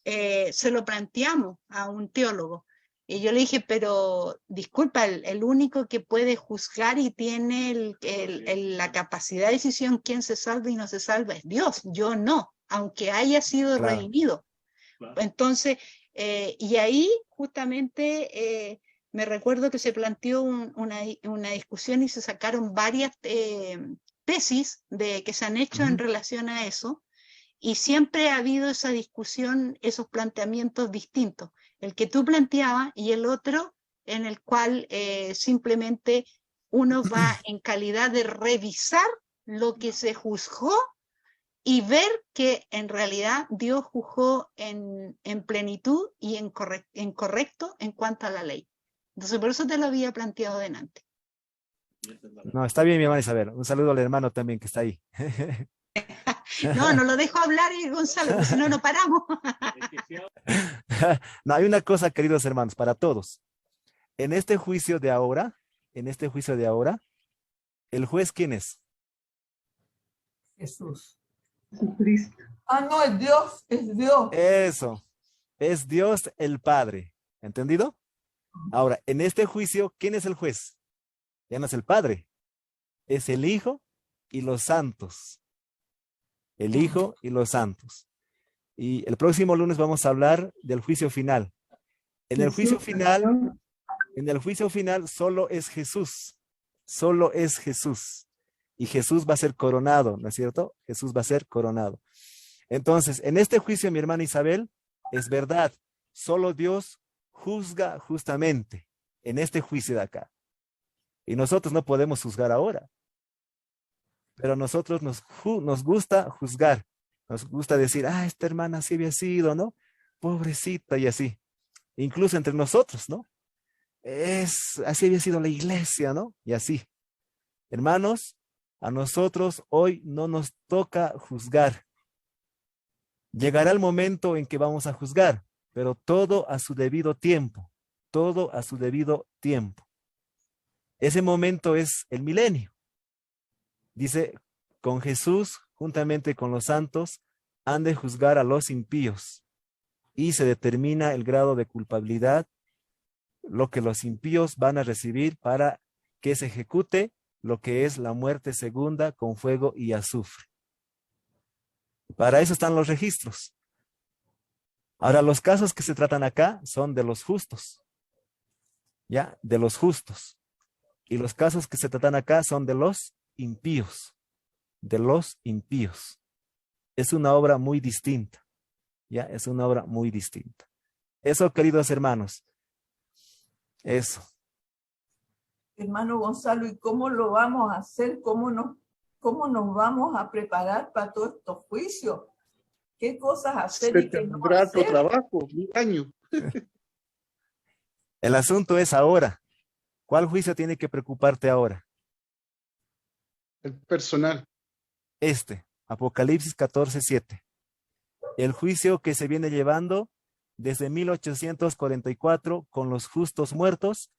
se lo planteamos a un teólogo. Y yo le dije, pero disculpa, el único que puede juzgar y tiene la capacidad de decisión quién se salva y no se salva es Dios, yo no, aunque haya sido Claro. redimido. Claro. Entonces, y ahí justamente me recuerdo que se planteó una discusión y se sacaron varias tesis que se han hecho en relación a eso, y siempre ha habido esa discusión, esos planteamientos distintos, el que tú planteabas y el otro en el cual simplemente uno va en calidad de revisar lo que se juzgó y ver que en realidad Dios juzgó en plenitud y en correcto en cuanto a la ley. Entonces, por eso te lo había planteado delante. No, está bien, mi hermana Isabel. Un saludo al hermano también que está ahí. No lo dejo hablar, Gonzalo, porque si no, no paramos. No, hay una cosa, queridos hermanos, para todos. En este juicio de ahora, en este juicio de ahora, ¿el juez quién es? Jesús. Jesucristo. Ah, no, es Dios, es Dios. Eso, es Dios el Padre. ¿Entendido? Ahora, en este juicio, ¿quién es el juez? Ya no es el Padre, es el Hijo y los santos. El Hijo y los santos. Y el próximo lunes vamos a hablar del juicio final. En el juicio final, solo es Jesús. Solo es Jesús. Y Jesús va a ser coronado, ¿no es cierto? Jesús va a ser coronado. Entonces, en este juicio, mi hermana Isabel, es verdad, solo Dios juzga justamente en este juicio de acá. Y nosotros no podemos juzgar ahora. Pero a nosotros nos gusta juzgar. Nos gusta decir, esta hermana así había sido, ¿no? Pobrecita y así. Incluso entre nosotros, ¿no? Así había sido la iglesia, ¿no? Y así. Hermanos, a nosotros hoy no nos toca juzgar. Llegará el momento en que vamos a juzgar, pero todo a su debido tiempo. Todo a su debido tiempo. Ese momento es el milenio. Dice, con Jesús, juntamente con los santos, han de juzgar a los impíos. Y se determina el grado de culpabilidad, lo que los impíos van a recibir para que se ejecute lo que es la muerte segunda con fuego y azufre. Para eso están los registros. Ahora, los casos que se tratan acá son de los justos. ¿Ya? De los justos. Y los casos que se tratan acá son de los impíos. De los impíos. Es una obra muy distinta. ¿Ya? Es una obra muy distinta. Eso, queridos hermanos. Eso. Hermano Gonzalo, ¿y cómo lo vamos a hacer? ¿Cómo nos vamos a preparar para todos estos juicios? ¿Qué cosas hacer Se y qué no tendrá tu hacer? trabajo, 1 año. El asunto es ahora. ¿Cuál juicio tiene que preocuparte ahora? El personal. Apocalipsis 14:7. El juicio que se viene llevando desde 1844 con los justos muertos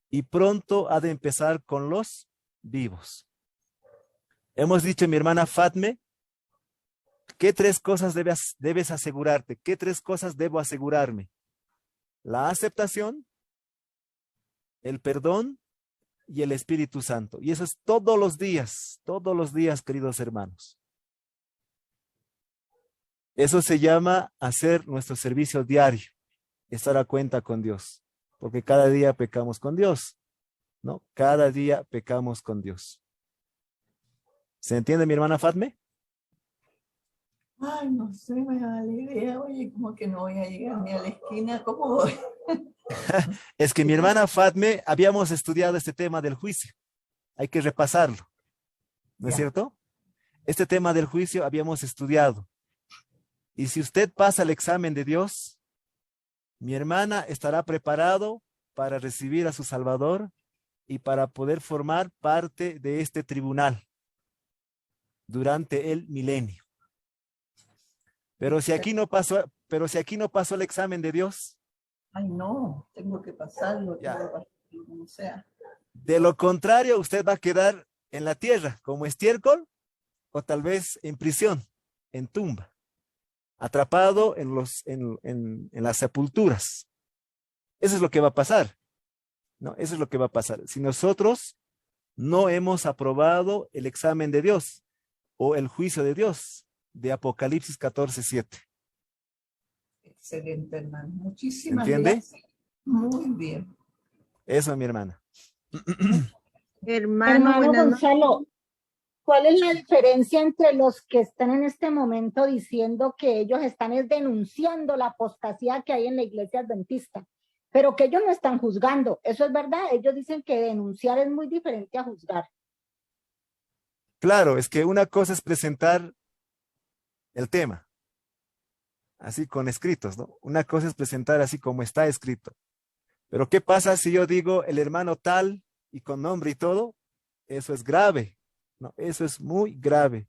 y pronto ha de empezar con los vivos. Hemos dicho, mi hermana Fatme, ¿qué 3 cosas debes asegurarte? ¿Qué 3 cosas debo asegurarme? La aceptación, el perdón y el Espíritu Santo. Y eso es todos los días, queridos hermanos. Eso se llama hacer nuestro servicio diario, estar a cuenta con Dios, porque cada día pecamos con Dios, ¿no? Cada día pecamos con Dios. ¿Se entiende, mi hermana Fatme? Ay, no sé, me da la idea, oye, como que no voy a llegar ni a la esquina, ¿cómo voy? Es que mi hermana Fatme, habíamos estudiado este tema del juicio. Hay que repasarlo, ¿no es Ya. cierto? Este tema del juicio habíamos estudiado. Y si usted pasa el examen de Dios, mi hermana estará preparado para recibir a su Salvador y para poder formar parte de este tribunal durante el milenio. Pero si aquí no pasó el examen de Dios, Ay, no, tengo que pasarlo, Ya. tengo que pasarlo, como sea. de lo contrario, usted va a quedar en la tierra como estiércol o tal vez en prisión, en tumba, atrapado en las sepulturas. Eso es lo que va a pasar. ¿No? Eso es lo que va a pasar. Si nosotros no hemos aprobado el examen de Dios o el juicio de Dios de Apocalipsis 14:7. Excelente, hermano. Muchísimas ¿Entiende? gracias. Muy bien. Eso, mi hermana. Hermano Gonzalo, ¿cuál es la diferencia entre los que están en este momento diciendo que ellos están denunciando la apostasía que hay en la iglesia adventista, pero que ellos no están juzgando? Eso es verdad. Ellos dicen que denunciar es muy diferente a juzgar. Claro, es que una cosa es presentar el tema, así con escritos, ¿no? Una cosa es presentar así como está escrito. Pero ¿qué pasa si yo digo el hermano tal y con nombre y todo? Eso es grave, ¿no? Eso es muy grave,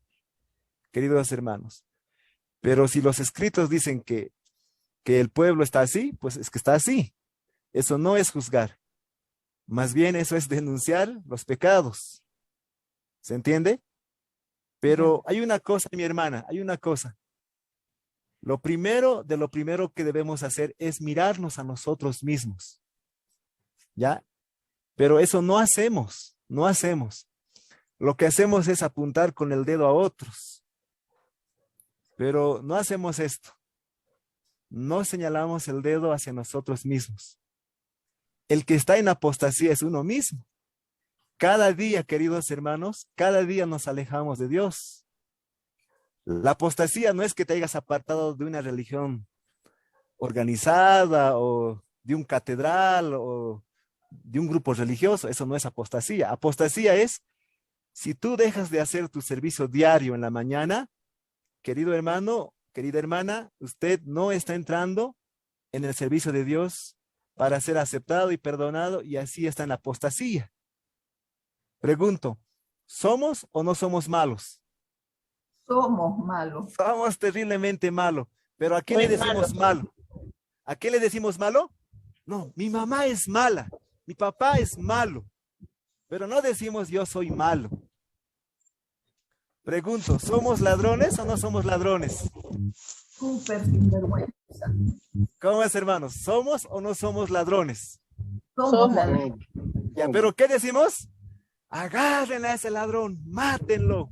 queridos hermanos. Pero si los escritos dicen que el pueblo está así, pues es que está así. Eso no es juzgar. Más bien eso es denunciar los pecados. ¿Se entiende? Pero hay una cosa, mi hermana, hay una cosa. Lo primero que debemos hacer es mirarnos a nosotros mismos. ¿Ya? Pero eso no hacemos. Lo que hacemos es apuntar con el dedo a otros. Pero no hacemos esto. No señalamos el dedo hacia nosotros mismos. El que está en apostasía es uno mismo. Cada día, queridos hermanos, cada día nos alejamos de Dios. La apostasía no es que te hayas apartado de una religión organizada o de un catedral o de un grupo religioso. Eso no es apostasía. Apostasía es si tú dejas de hacer tu servicio diario en la mañana, querido hermano, querida hermana, usted no está entrando en el servicio de Dios para ser aceptado y perdonado, y así está en la apostasía. Pregunto, ¿somos o no somos malos? Somos malos. Somos terriblemente malos. ¿Pero a qué le decimos malo? ¿A qué le decimos malo? No, mi mamá es mala, mi papá es malo, pero no decimos yo soy malo. Pregunto, ¿somos ladrones o no somos ladrones? Súper sinvergüenza. ¿Cómo es, hermanos? ¿Somos o no somos ladrones? Somos ladrones. Ya, pero ¿qué decimos? Agarren a ese ladrón, mátenlo.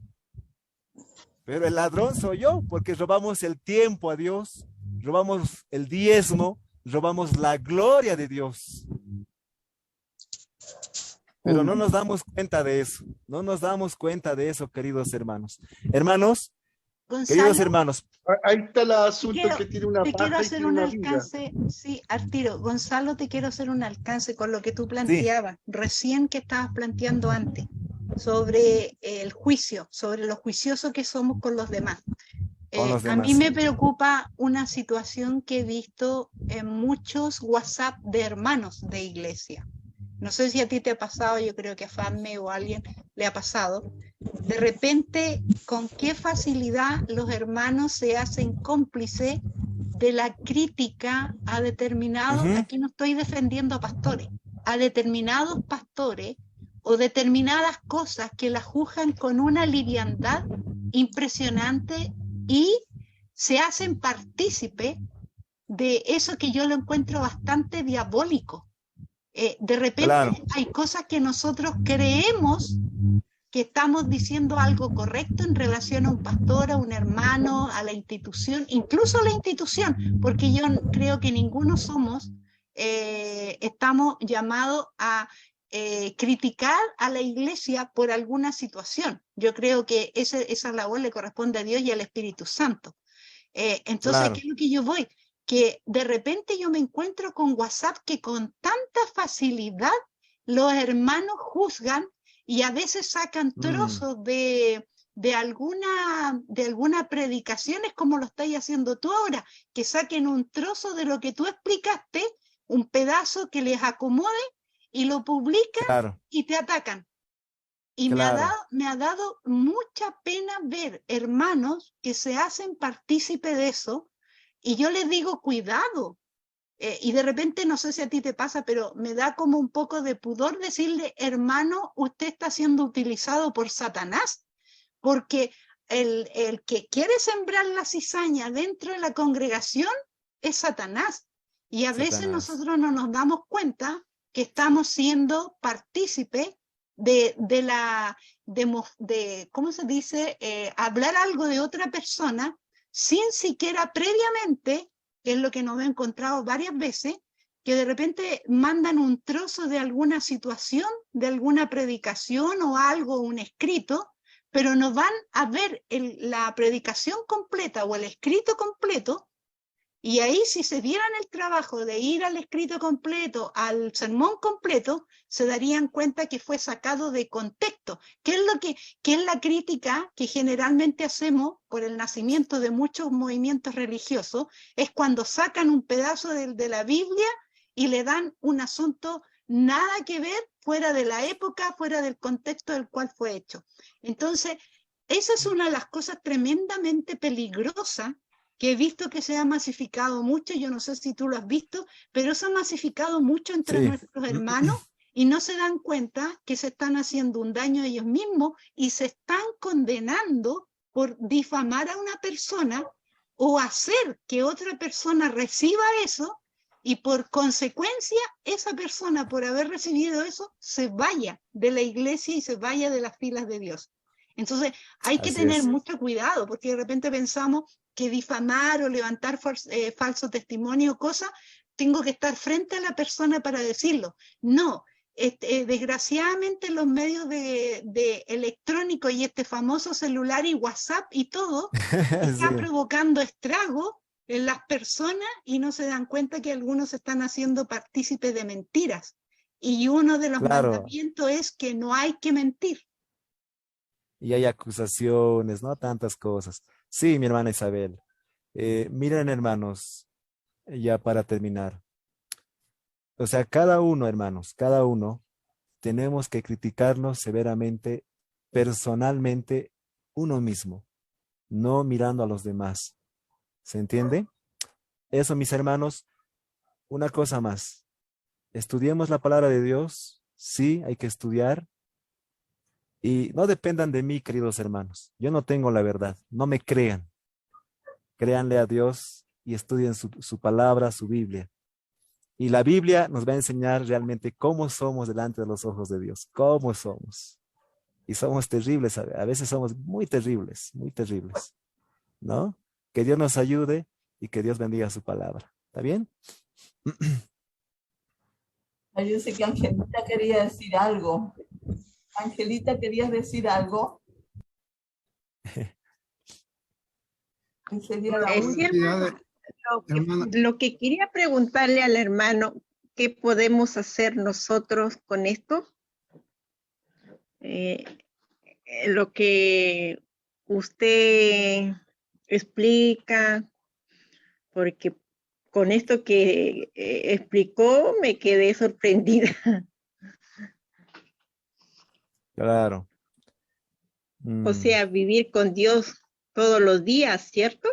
Pero el ladrón soy yo, porque robamos el tiempo a Dios, robamos el diezmo, robamos la gloria de Dios. Pero no nos damos cuenta de eso. No nos damos cuenta de eso, queridos hermanos. Hermanos, Gonzalo, queridos hermanos. Ahí está el asunto que tiene una te quiero paja y hacer tiene un una viga. alcance, sí, al tiro. Gonzalo, te quiero hacer un alcance con lo que tú planteabas, recién que estabas planteando antes, sobre el juicio, sobre lo juicioso que somos con los demás. A mí me preocupa una situación que he visto en muchos WhatsApp de hermanos de iglesia. No sé si a ti te ha pasado, yo creo que a Fanme o a alguien le ha pasado. De repente, con qué facilidad los hermanos se hacen cómplices de la crítica a determinados, aquí no estoy defendiendo a pastores, a determinados pastores o determinadas cosas que las juzgan con una liviandad impresionante y se hacen partícipe de eso que yo lo encuentro bastante diabólico. De repente hay cosas que nosotros creemos que estamos diciendo algo correcto en relación a un pastor, a un hermano, a la institución, incluso a la institución, porque yo creo que ninguno estamos llamados a criticar a la iglesia por alguna situación. Yo creo que esa labor le corresponde a Dios y al Espíritu Santo. Entonces, ¿qué es lo que yo voy? Que de repente yo me encuentro con WhatsApp que con tanta facilidad los hermanos juzgan y a veces sacan trozos de alguna predicación, es como lo estáis haciendo tú ahora, que saquen un trozo de lo que tú explicaste, un pedazo que les acomode y lo publican y te atacan. Y me ha dado mucha pena ver hermanos que se hacen partícipe de eso. Y yo les digo, cuidado. Y de repente, no sé si a ti te pasa, pero me da como un poco de pudor decirle, hermano, usted está siendo utilizado por Satanás. Porque el que quiere sembrar la cizaña dentro de la congregación es Satanás. Y a veces nosotros no nos damos cuenta que estamos siendo partícipes de ¿cómo se dice? Hablar algo de otra persona sin siquiera previamente, que es lo que nos he encontrado varias veces, que de repente mandan un trozo de alguna situación, de alguna predicación o algo, un escrito, pero no van a ver la predicación completa o el escrito completo, y ahí si se dieran el trabajo de ir al escrito completo, al sermón completo, se darían cuenta que fue sacado de contexto. ¿Qué es la crítica que generalmente hacemos por el nacimiento de muchos movimientos religiosos? Es cuando sacan un pedazo de la Biblia y le dan un asunto nada que ver, fuera de la época, fuera del contexto del cual fue hecho. Entonces, esa es una de las cosas tremendamente peligrosas que he visto que se ha masificado mucho. Yo no sé si tú lo has visto, pero se ha masificado mucho entre nuestros hermanos, y no se dan cuenta que se están haciendo un daño a ellos mismos y se están condenando por difamar a una persona o hacer que otra persona reciba eso, y por consecuencia esa persona, por haber recibido eso, se vaya de la iglesia y se vaya de las filas de Dios. Entonces hay que Así tener es. mucho cuidado, porque de repente pensamos que difamar o levantar falso testimonio o cosas, tengo que estar frente a la persona para decirlo. No, desgraciadamente los medios de electrónico y este famoso celular y WhatsApp y todo está Sí, provocando estragos en las personas y no se dan cuenta que algunos se están haciendo partícipes de mentiras. Y uno de los claro. mandamientos es que no hay que mentir. Y hay acusaciones, ¿no? Tantas cosas. Sí, mi hermana Isabel. Miren, hermanos, ya para terminar. O sea, cada uno, hermanos, cada uno tenemos que criticarnos severamente, personalmente, uno mismo, no mirando a los demás. ¿Se entiende? Eso, mis hermanos, una cosa más. Estudiemos la palabra de Dios. Sí, hay que estudiar. Y no dependan de mí, queridos hermanos. Yo no tengo la verdad. No me crean. Créanle a Dios y estudien su palabra, su Biblia. Y la Biblia nos va a enseñar realmente cómo somos delante de los ojos de Dios. Cómo somos. Y somos terribles. A veces somos muy terribles, ¿no? Que Dios nos ayude y que Dios bendiga su palabra. ¿Está bien? Yo sé que Angelita quería decir algo. Angelita, ¿querías decir algo? Sería la última. Felicidades, hermana. Lo que quería preguntarle al hermano, ¿qué podemos hacer nosotros con esto? Lo que usted explica, porque con esto que explicó me quedé sorprendida. Claro. O sea, vivir con Dios todos los días, ¿cierto?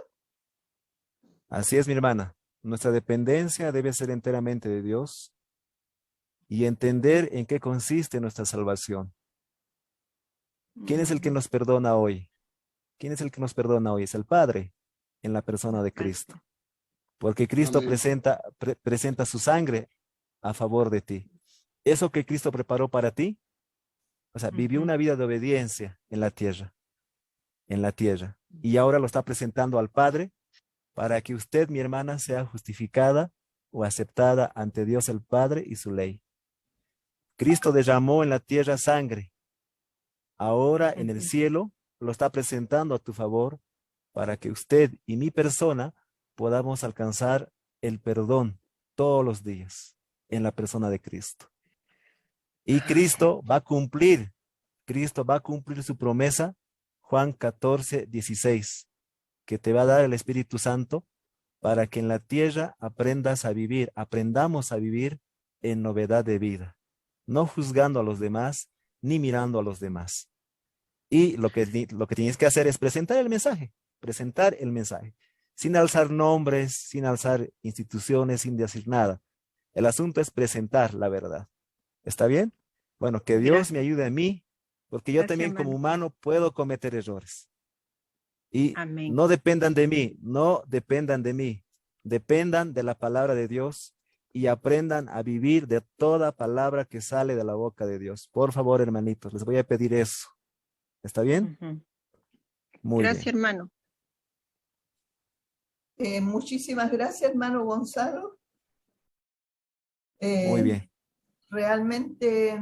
Así es, mi hermana. Nuestra dependencia debe ser enteramente de Dios y entender en qué consiste nuestra salvación. ¿Quién es el que nos perdona hoy? ¿Quién es el que nos perdona hoy? Es el Padre en la persona de Cristo. Porque Cristo Amén. presenta su sangre a favor de ti. Eso que Cristo preparó para ti, o sea, vivió una vida de obediencia en la tierra, y ahora lo está presentando al Padre para que usted, mi hermana, sea justificada o aceptada ante Dios el Padre y su ley. Cristo derramó en la tierra sangre. Ahora en el cielo lo está presentando a tu favor para que usted y mi persona podamos alcanzar el perdón todos los días en la persona de Cristo. Y Cristo va a cumplir su promesa, Juan 14:16, que te va a dar el Espíritu Santo para que en la tierra aprendamos a vivir en novedad de vida, no juzgando a los demás, ni mirando a los demás. Y lo que tienes que hacer es presentar el mensaje, sin alzar nombres, sin alzar instituciones, sin decir nada. El asunto es presentar la verdad. ¿Está bien? Bueno, que Dios me ayude a mí, porque yo también como humano puedo cometer errores. Y no dependan de mí, dependan de la palabra de Dios y aprendan a vivir de toda palabra que sale de la boca de Dios. Por favor, hermanitos, les voy a pedir eso. ¿Está bien? Muy Gracias, bien. hermano. Muchísimas gracias, hermano Gonzalo. Muy bien. Realmente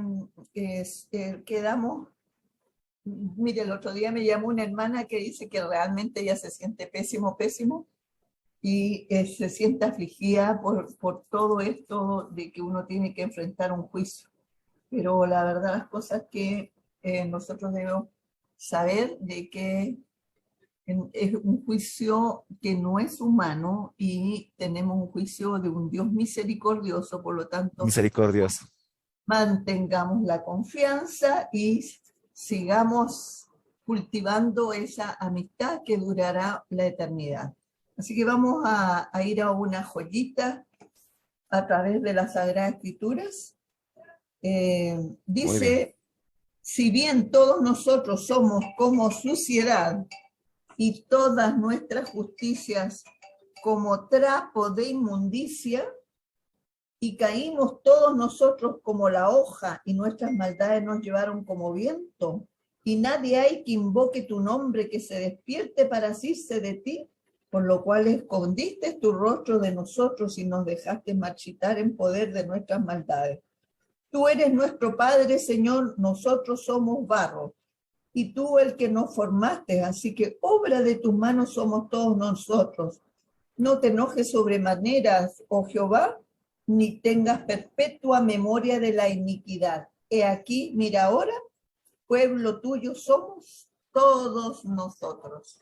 quedamos. Mire, el otro día me llamó una hermana que dice que realmente ella se siente pésimo y se siente afligida por todo esto de que uno tiene que enfrentar un juicio. Pero la verdad, las cosas que nosotros debemos saber de que es un juicio que no es humano y tenemos un juicio de un Dios misericordioso, por lo tanto, Misericordioso. mantengamos la confianza y sigamos cultivando esa amistad que durará la eternidad. Así que vamos a ir a una joyita a través de las Sagradas Escrituras. Dice, si bien todos nosotros somos como suciedad y todas nuestras justicias como trapo de inmundicia, y caímos todos nosotros como la hoja, y nuestras maldades nos llevaron como viento, y nadie hay que invoque tu nombre, que se despierte para asirse de ti, por lo cual escondiste tu rostro de nosotros y nos dejaste marchitar en poder de nuestras maldades. Tú eres nuestro Padre, Señor, nosotros somos barro, y tú el que nos formaste, así que obra de tus manos somos todos nosotros. No te enojes sobremaneras, oh Jehová, ni tengas perpetua memoria de la iniquidad. He aquí, mira ahora, pueblo tuyo somos todos nosotros.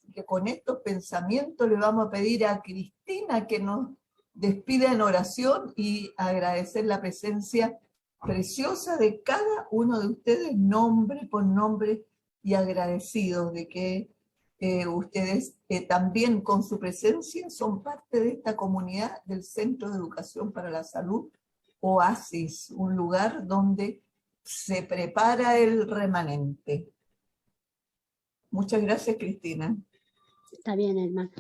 Así que con estos pensamientos le vamos a pedir a Cristina que nos despida en oración y agradecer la presencia preciosa de cada uno de ustedes, nombre por nombre, y agradecidos de que ustedes también con su presencia son parte de esta comunidad del Centro de Educación para la Salud, Oasis, un lugar donde se prepara el remanente. Muchas gracias, Cristina. Está bien, hermano.